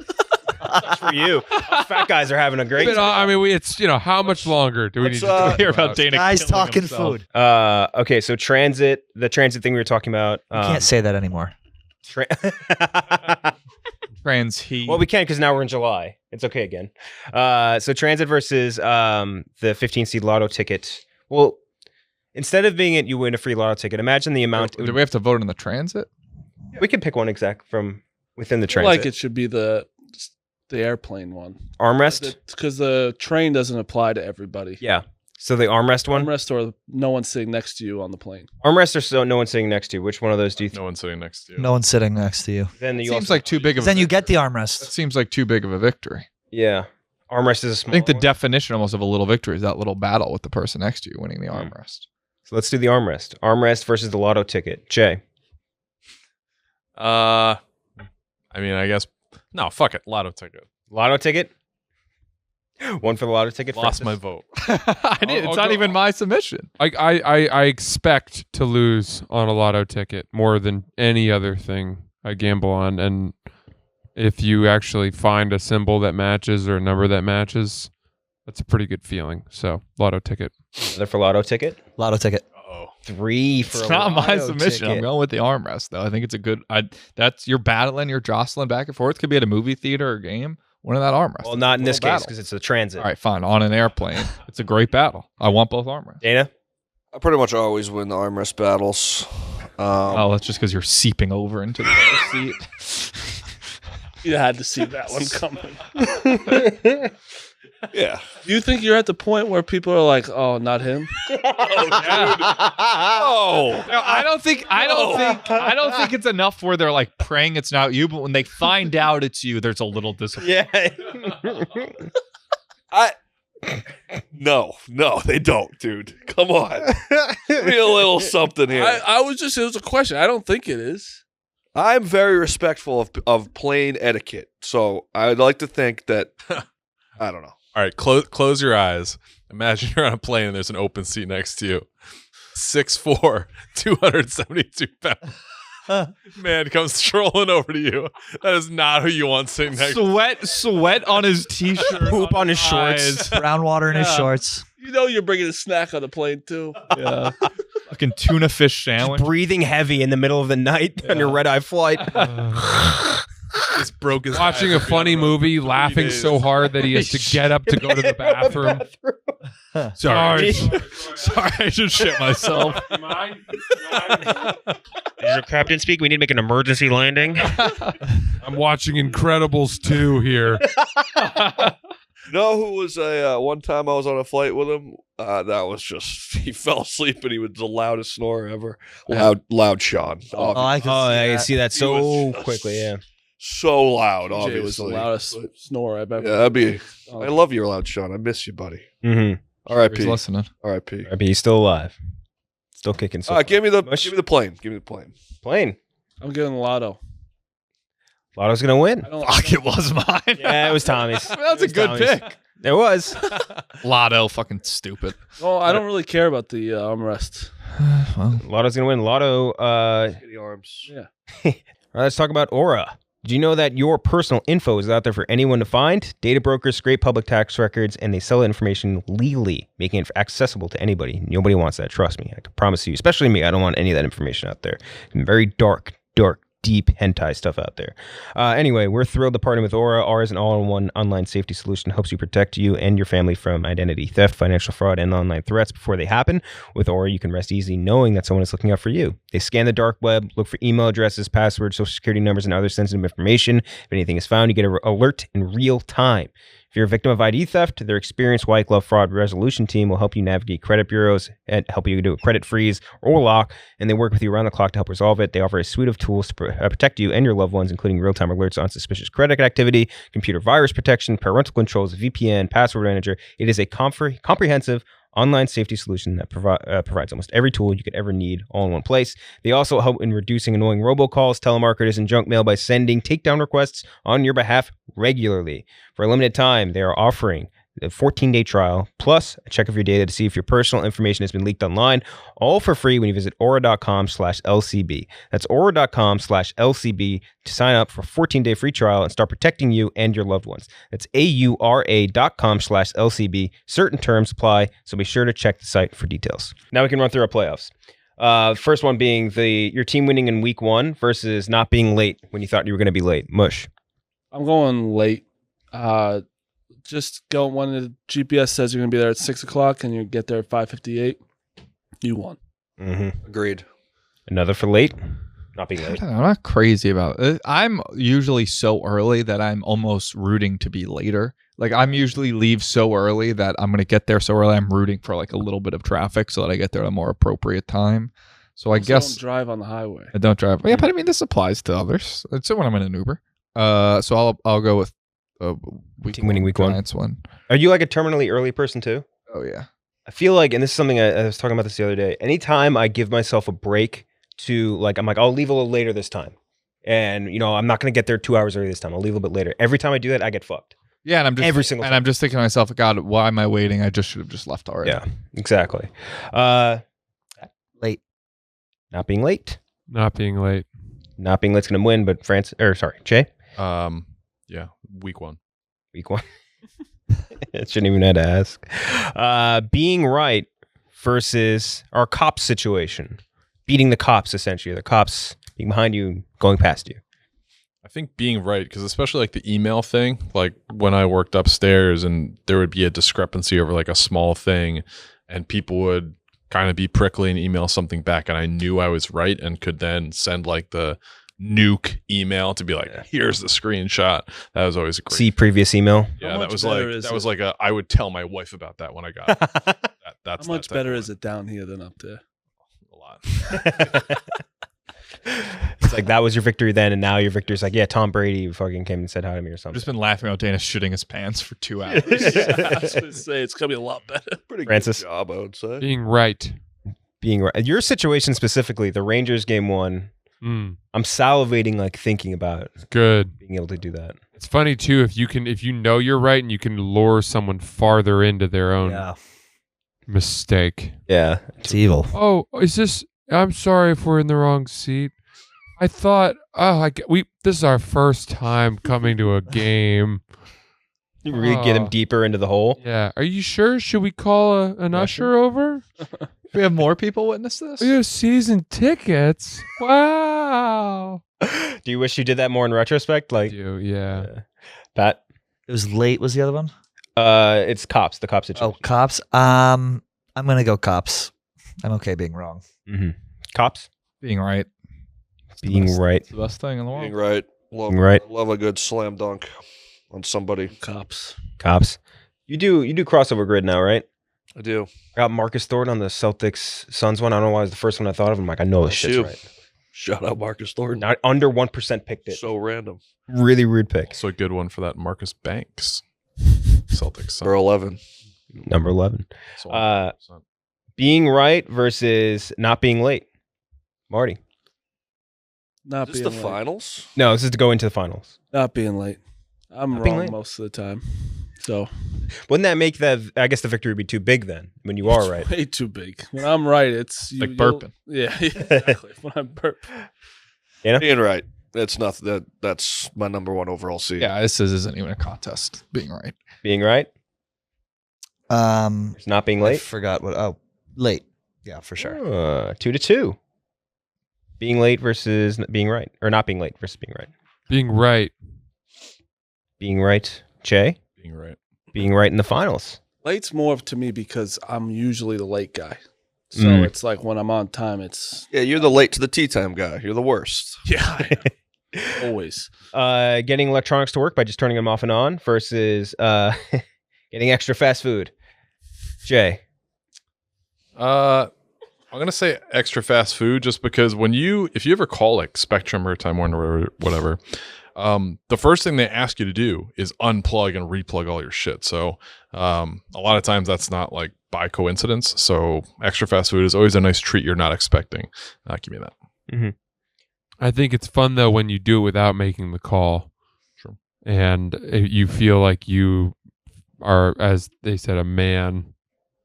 That's for you. Fat guys are having a great But, I mean, it's how much longer do we Let's, need to talk Hear about Dana Guys killing talking himself. food. Okay, so the transit thing we were talking about. You can't say that anymore. Trans heat. Well, we can because now we're in July. It's okay again. So transit versus the 15 seed lotto ticket. Well, instead of being it, you win a free lotto ticket. Imagine the amount. Do we have to vote in the transit? We can pick one exact from within the I feel transit. like it should be the airplane one Armrest. because the train doesn't apply to everybody. Yeah. So the armrest one. Armrest or no one's sitting next to you on the plane. Armrest or so no one sitting next to you. Which one of those do you think? No one's sitting next to you. No one's sitting next to you. Then It you seems also, like too big of. Then you get the That armrest. seems like too big of a victory. yeah. Armrest is a I small think the one. definition almost of a little victory is that little battle with the person next to you winning the armrest. So let's do the armrest. Armrest versus the lotto ticket. Cheah. I mean, I guess no. Fuck it. Lotto ticket. Lotto ticket? One for the lotto ticket? Lost Francis? my vote. It's not even my submission. I expect to lose on a lotto ticket more than any other thing I gamble on. And if you actually find a symbol that matches or a number that matches, that's a pretty good feeling. So lotto ticket. Another for lotto ticket? Lotto ticket. 3 for It's a not my lotto submission. ticket. I'm going with the armrest, though. I think it's a good. That's you're battling, you're jostling back and forth. Could be at a movie theater or game. One of that armrest. Well, It's not a in this little case battle. because it's a transit. All right, fine. On an airplane, it's a great battle. I want both armrests. Dana? I pretty much always win the armrest battles. Oh, that's just because you're seeping over into the other seat. You had to see that one coming. Yeah. Do you think you're at the point where people are like, "Oh, not him"? Oh, No, I don't think it's enough where they're like praying it's not you, but when they find out it's you, there's a little disappointment. Yeah. No, they don't, dude. Come on. Give me a little something here. It was a question. I don't think it is. I'm very respectful of plane etiquette, so I'd like to think that I don't know. All right, close your eyes. Imagine you're on a plane and there's an open seat next to you. 6'4", 272 pounds. Man comes strolling over to you. That is not who you want sitting next to. Sweat on his t-shirt, Poop on his shorts. eyes. Brown water in his shorts. You know you're bringing a snack on the plane too. Yeah, fucking tuna fish sandwich. Breathing heavy in the middle of the night on your red-eye flight. Just broke his Watching a eyes. funny movie, laughing so hard that he has to get up to go to the bathroom. Sorry, I just shit myself. Is your captain speak? We need to make an emergency landing. I'm watching Incredibles 2 here. You know who was one time I was on a flight with him? That was just he fell asleep and he was the loudest snorer ever. Loud Sean. Oh, I can I can see see that He so was just quickly, yeah. So loud, that. obviously. Jay was the loudest snorer I've ever. Yeah, that'd be. Oh. I love you, loud Sean. I miss you, buddy. Mm-hmm. R.I.P. He's listening. R.I.P. But he's still alive. Still kicking. So Give me the Mush. plane. Give me the plane. plane. I'm getting Lotto. Lotto's going to win. I don't. Fuck, it was mine. Yeah, it was Tommy's. That's a good pick. It was. Lotto, fucking stupid. Oh, I don't really care about the armrest. Well, Lotto's going to win. Lotto. Get the arms. Yeah. All right, let's talk about Aura. Do you know that your personal info is out there for anyone to find? Data brokers scrape public tax records and they sell that information legally, making it accessible to anybody. Nobody wants that. Trust me. I can promise you, especially me. I don't want any of that information out there. Some very dark, deep hentai stuff out there. Anyway, we're thrilled to partner with Aura. Aura is an all-in-one online safety solution that helps you protect you and your family from identity theft, financial fraud, and online threats before they happen. With Aura, you can rest easy knowing that someone is looking out for you. They scan the dark web, look for email addresses, passwords, social security numbers, and other sensitive information. If anything is found, you get an alert in real time. If you're a victim of ID theft, their experienced white glove fraud resolution team will help you navigate credit bureaus and help you do a credit freeze or lock, and they work with you around the clock to help resolve it. They offer a suite of tools to protect you and your loved ones, including real-time alerts on suspicious credit activity, computer virus protection, parental controls, VPN, password manager. It is a comprehensive online safety solution that provides almost every tool you could ever need all in one place. They also help in reducing annoying robocalls, telemarketers, and junk mail by sending takedown requests on your behalf regularly. For a limited time, they are offering a 14-day trial, plus a check of your data to see if your personal information has been leaked online, all for free when you visit aura.com/LCB. That's aura.com/LCB to sign up for a 14-day free trial and start protecting you and your loved ones. That's aura.com/LCB. Certain terms apply, so be sure to check the site for details. Now we can run through our playoffs. First one being your team winning in week 1 versus not being late when you thought you were going to be late. Mush. I'm going late. Just go when the GPS says you're going to be there at 6 o'clock and you get there at 5:58. You won. Mm-hmm. Agreed. Another for late. Not being late. I'm not crazy about it. I'm usually so early that I'm almost rooting to be later. Like I'm usually leave so early that I'm going to get there so early. I'm rooting for like a little bit of traffic so that I get there at a more appropriate time. So I Also guess don't drive on the highway. I don't drive. Yeah, but I mean this applies to others. It's when I'm in an Uber. So I'll go with Winning week one. Giants one. Are you like a terminally early person too? Oh yeah. I feel like, and this is something I was talking about this the other day. Anytime I give myself a break to like, I'm like, I'll leave a little later this time. And, I'm not going to get there 2 hours early this time. I'll leave a little bit later. Every time I do that, I get fucked. Yeah, and I'm just Every single time. I'm just thinking to myself, God, why am I waiting? I just should have just left already. Yeah, exactly. Late. Not being late. Not being late. Not being late's going to win, but Cheah, Yeah, week one. week one. It shouldn't even have to ask. Being right versus our cops situation. Beating the cops, essentially. The cops being behind you, going past you. I think being right, because especially like the email thing, like when I worked upstairs and there would be a discrepancy over like a small thing and people would kind of be prickly and email something back and I knew I was right and could then send like the nuke email to be like, here's the screenshot. That was always a great. See previous email. Yeah, How that much was better like is that was it? like I would tell my wife about that when I got it. That's How much that type better of is it down here than up there? a lot. It's like that was your victory then, and now your victory's like, yeah, Tom Brady fucking came and said hi to me or I've something. just been laughing about Dana shitting his pants for 2 hours. I was gonna say it's gonna be a lot better. Pretty Francis? good job, I would say. Being right. Being right. Your situation specifically, the Rangers game one, Mm, I'm salivating like thinking about good. being able to do that. It's funny too if you know you're right and you can lure someone farther into their own Yeah. mistake. Yeah. It's evil. Oh, is this? I'm sorry if we're in the wrong seat. I thought, this is our first time coming to a game. You really get him deeper into the hole. Yeah. Are you sure? Should we call an usher over? We have more people witness this. We have season tickets. Wow. Do you wish you did that more in retrospect? Like, Yeah. Pat? It was late. Was the other one? It's cops. The cops situation. Oh, cops. I'm gonna go cops. I'm okay being wrong. Mm-hmm. Cops Being right. being right. It's the best thing in the world. Being right. Love, Being right. love a good slam dunk on somebody. Cops. Cops. You do crossover grid now, right? I do. I got Marcus Thornton on the Celtics Suns one. I don't know why it was the first one I thought of. I'm like, I know this shit's too. right. Shout out Marcus Thornton. Not under 1% picked it. So random. Really rude pick. Also a good one for that Marcus Banks. Celtics. For 11. Number 11. So, Being right versus not being late. Marty. Not Is this being the late. finals? No, this is to go into the finals. Not being late. I'm Not being wrong late? most of the time. So Wouldn't that make I guess the victory would be too big then when you are right? way too big. When I'm right, it's Like you'll- burping. Yeah, exactly. When I'm burping. Being right. That's not that's my number one overall seed. Yeah, this isn't even a contest. Being right. Being right Um, versus not being I late. forgot what. Oh, late. Yeah, for sure. 2-2. Being late versus being right, or not being late versus being right. Being right. Being right, Cheah. being right. Being right in the finals. Late's more to me because I'm usually the late guy. So Mm. it's like when I'm on time, it's Yeah, you're the late to the tea time guy. You're the worst. yeah, I am. Always. Getting electronics to work by just turning them off and on versus getting extra fast food. Jay. I'm gonna say extra fast food just because if you ever call like Spectrum or Time Warner or whatever, the first thing they ask you to do is unplug and replug all your shit. So a lot of times that's not like by coincidence. So extra fast food is always a nice treat you're not expecting. Give me that. I think it's fun though when you do it without making the call. True. And you feel like you are, as they said, a man,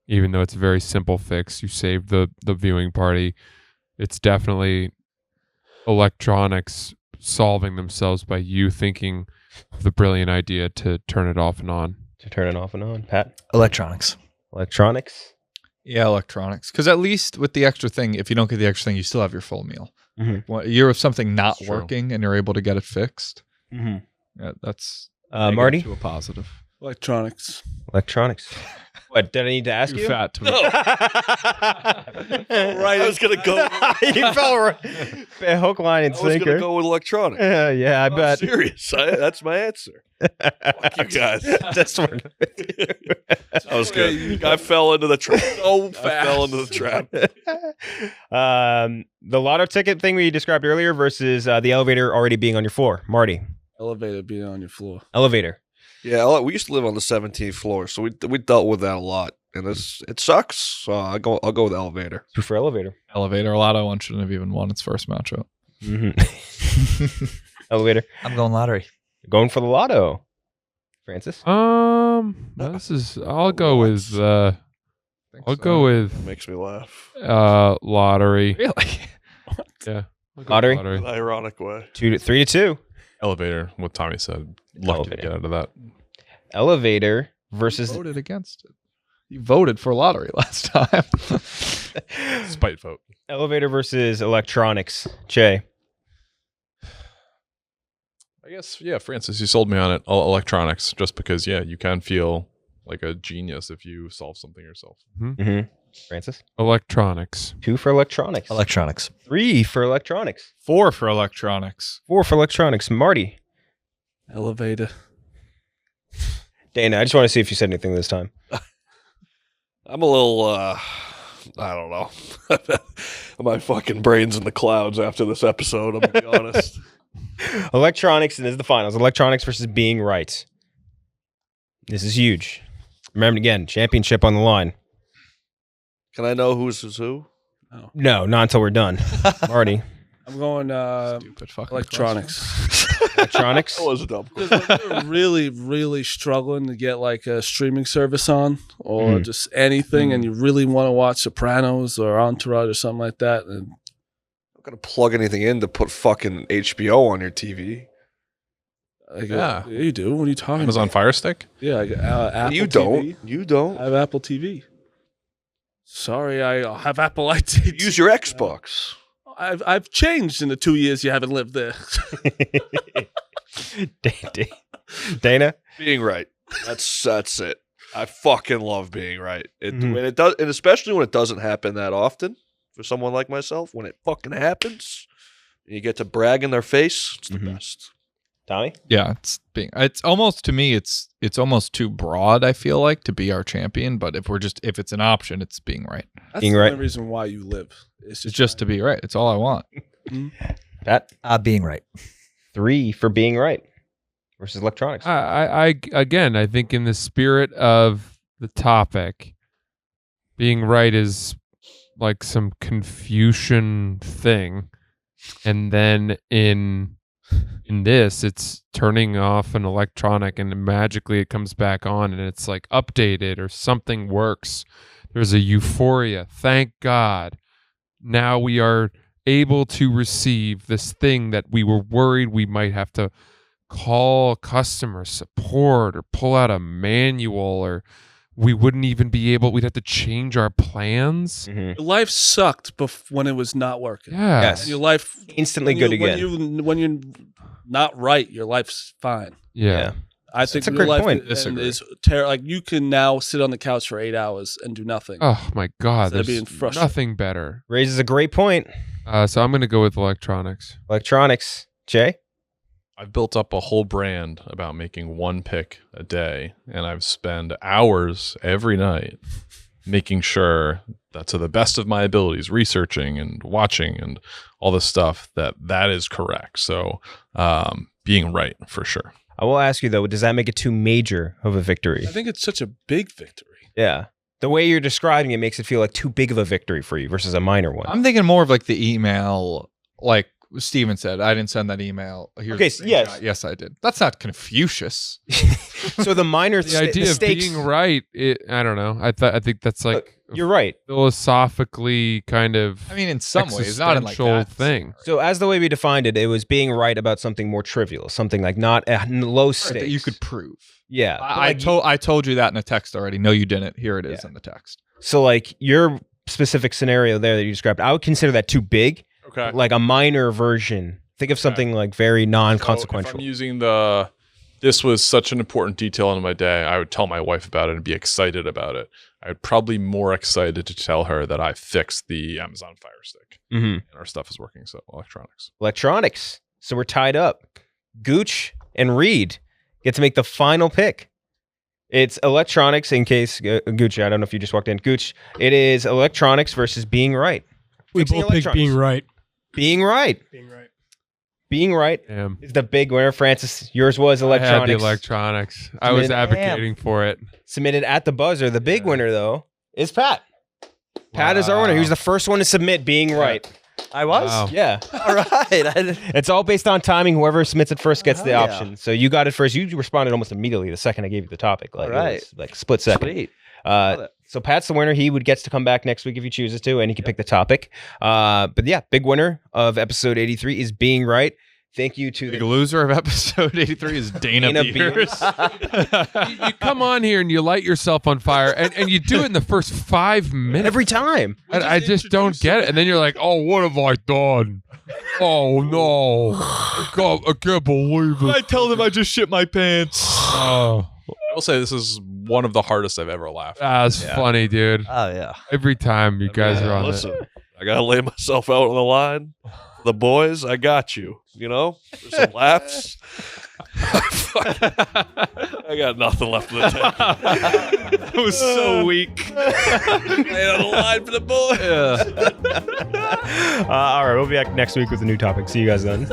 even though it's a very simple fix. You save the viewing party. It's definitely electronics solving themselves by you thinking of the brilliant idea to turn it off and on. To turn it off and on. Pat. Electronics. Electronics. Yeah, electronics. Because at least with the extra thing, if you don't get the extra thing, you still have your full meal. Mhm. Well, you're something not That's true. working and you're able to get it fixed. Mm-hmm. Yeah, that's Marty. to a positive. Electronics. Electronics. What did I need to ask Too you? fat to Right, I was gonna go. You fell right. Hook, line, and I was sinker. gonna go with electronics. Yeah, I I'm bet. serious. That's my answer. Fuck you guys. That's what. That was good. I fell into the trap. So I fast. fell into the trap. The lotto ticket thing we described earlier versus the elevator already being on your floor. Marty, Elevator being on your floor. elevator. Yeah, we used to live on the 17th floor, so we dealt with that a lot, and it sucks. So I'll go with elevator. 2 for elevator. Elevator. Lotto one shouldn't have even won its first matchup. Elevator. I'm going lottery. Going for the lotto. Francis? I'll go with It makes me laugh. lottery. Really? Yeah. Lottery? In an ironic way. 3 to 2. Elevator, what Tommy said. Lucky to get out of that. Elevator versus Voted against it. You voted for lottery last time. Spite vote. elevator versus electronics. Cheah. I guess, yeah, Francis, you sold me on it. Electronics, just because, yeah, you can feel like a genius if you solve something yourself. Mm-hmm. Francis? Electronics. 2 for electronics. Electronics. 3 for electronics. 4 for electronics. 4 for electronics. Marty? Elevator. Dana, I just want to see if you said anything this time. I'm a little, I don't know. My fucking brain's in the clouds after this episode, I'm going to be honest. Electronics, and this is the finals. Electronics versus being right. This is huge. Remember, again, championship on the line. Can I know who's who? No, not until we're done. Marty. I'm going Stupid fucking electronics. Electronics. That was a dumb question. Because like, you're really, really struggling to get like a streaming service on or just anything, and you really want to watch Sopranos or Entourage or something like that. And I'm going to plug anything in to put fucking HBO on your TV. yeah, you do. What are you talking Amazon about? Fire Stick? Yeah, Apple You TV. don't. You don't. I have Apple TV. Sorry, I have Apple IT. Use your Xbox. I've changed in the 2 years you haven't lived there. Dana? Being right. That's it. I fucking love being right. Mhm. When it does, and especially when it doesn't happen that often for someone like myself. When it fucking happens, and you get to brag in their face, it's the best. Tommy? Yeah, it's almost, to me, it's almost too broad, I feel like, to be our champion. But if it's an option, it's being right. That's Being the right. only reason why you live. It's just to be right. It's all I want. Pat? Being right. 3 for being right versus electronics. I again, I think in the spirit of the topic, being right is like some Confucian thing, and then in this, it's turning off an electronic and magically it comes back on and it's like updated or something works. There's a euphoria. Thank God. Now we are able to receive this thing that we were worried we might have to call customer support or pull out a manual, or we wouldn't even be able, we'd have to change our plans. Mm-hmm. Your life sucked when it was not working. Yeah. Yes. And your life Instantly good again. When you're not right, your life's fine. Yeah. I think That's a your great life point. is like you can now sit on the couch for 8 hours and do nothing. Oh my God. Instead of There's being frustrated. nothing better. Raises a great point. So I'm going to go with electronics. Electronics. Cheah? I've built up a whole brand about making one pick a day, and I've spent hours every night making sure that, to the best of my abilities, researching and watching and all this stuff, that is correct. So being right for sure. I will ask you, though, does that make it too major of a victory? I think it's such a big victory. Yeah. The way you're describing it makes it feel like too big of a victory for you versus a minor one. I'm thinking more of like the email, like Steven said. I didn't send that email. Here's Okay, the yes. screenshot. Yes, I did. That's not Confucius. So the minor The idea of stakes, being right, I don't know. I think that's like Look, you're right. philosophically kind of I mean, in some ways, not in like existential that thing. So as the way we defined it, it was being right about something more trivial, something like not low stakes. that you could prove. Yeah. I told you that in a text already. No, you didn't. Here it is in the text. So like your specific scenario there that you described, I would consider that too big. Okay. Like a minor version. Think of something like very So non-consequential. if I'm using this was such an important detail in my day, I would tell my wife about it and be excited about it. I would probably be more excited to tell her that I fixed the Amazon Fire Stick and our stuff is working. So electronics. Electronics. So we're tied up. Gooch and Reed get to make the final pick. It's electronics in case, Gooch, I don't know if you just walked in. Gooch, it is electronics versus being right. We Fixing both picked being electronics. right. Being right. Being right. Being Right Damn. is the big winner. Francis, yours was I had electronics. the electronics. I was advocating for it. Submitted at the buzzer. The big winner, though, is Pat. Pat is our winner. He was the first one to submit Being Right. I was. Wow. Yeah. All right. It's all based on timing. Whoever submits it first gets the yeah. option. So you got it first. You responded almost immediately the second I gave you the topic. Like, All right. it was like split second. Sweet. Love it. So Pat's the winner. He gets to come back next week if he chooses to, and he can pick the topic. But yeah, big winner of episode 83 is Being Right. Thank you to Big the loser of episode 83 is Dana Beers. You come on here and you light yourself on fire, and you do it in the first 5 minutes. every time. I just don't get it. And then you're like, oh, what have I done? Oh, no. God, I can't believe it. I tell them I just shit my pants. Oh, I will say this is one of the hardest I've ever laughed. that's funny, dude. Oh yeah. Every time you guys are on it. Listen, I gotta lay myself out on the line. The boys, I got you. You know, there's some laughs. I got nothing left in the tank. That was so weak. Lay on the line for the boys. All right, we'll be back next week with a new topic. See you guys then.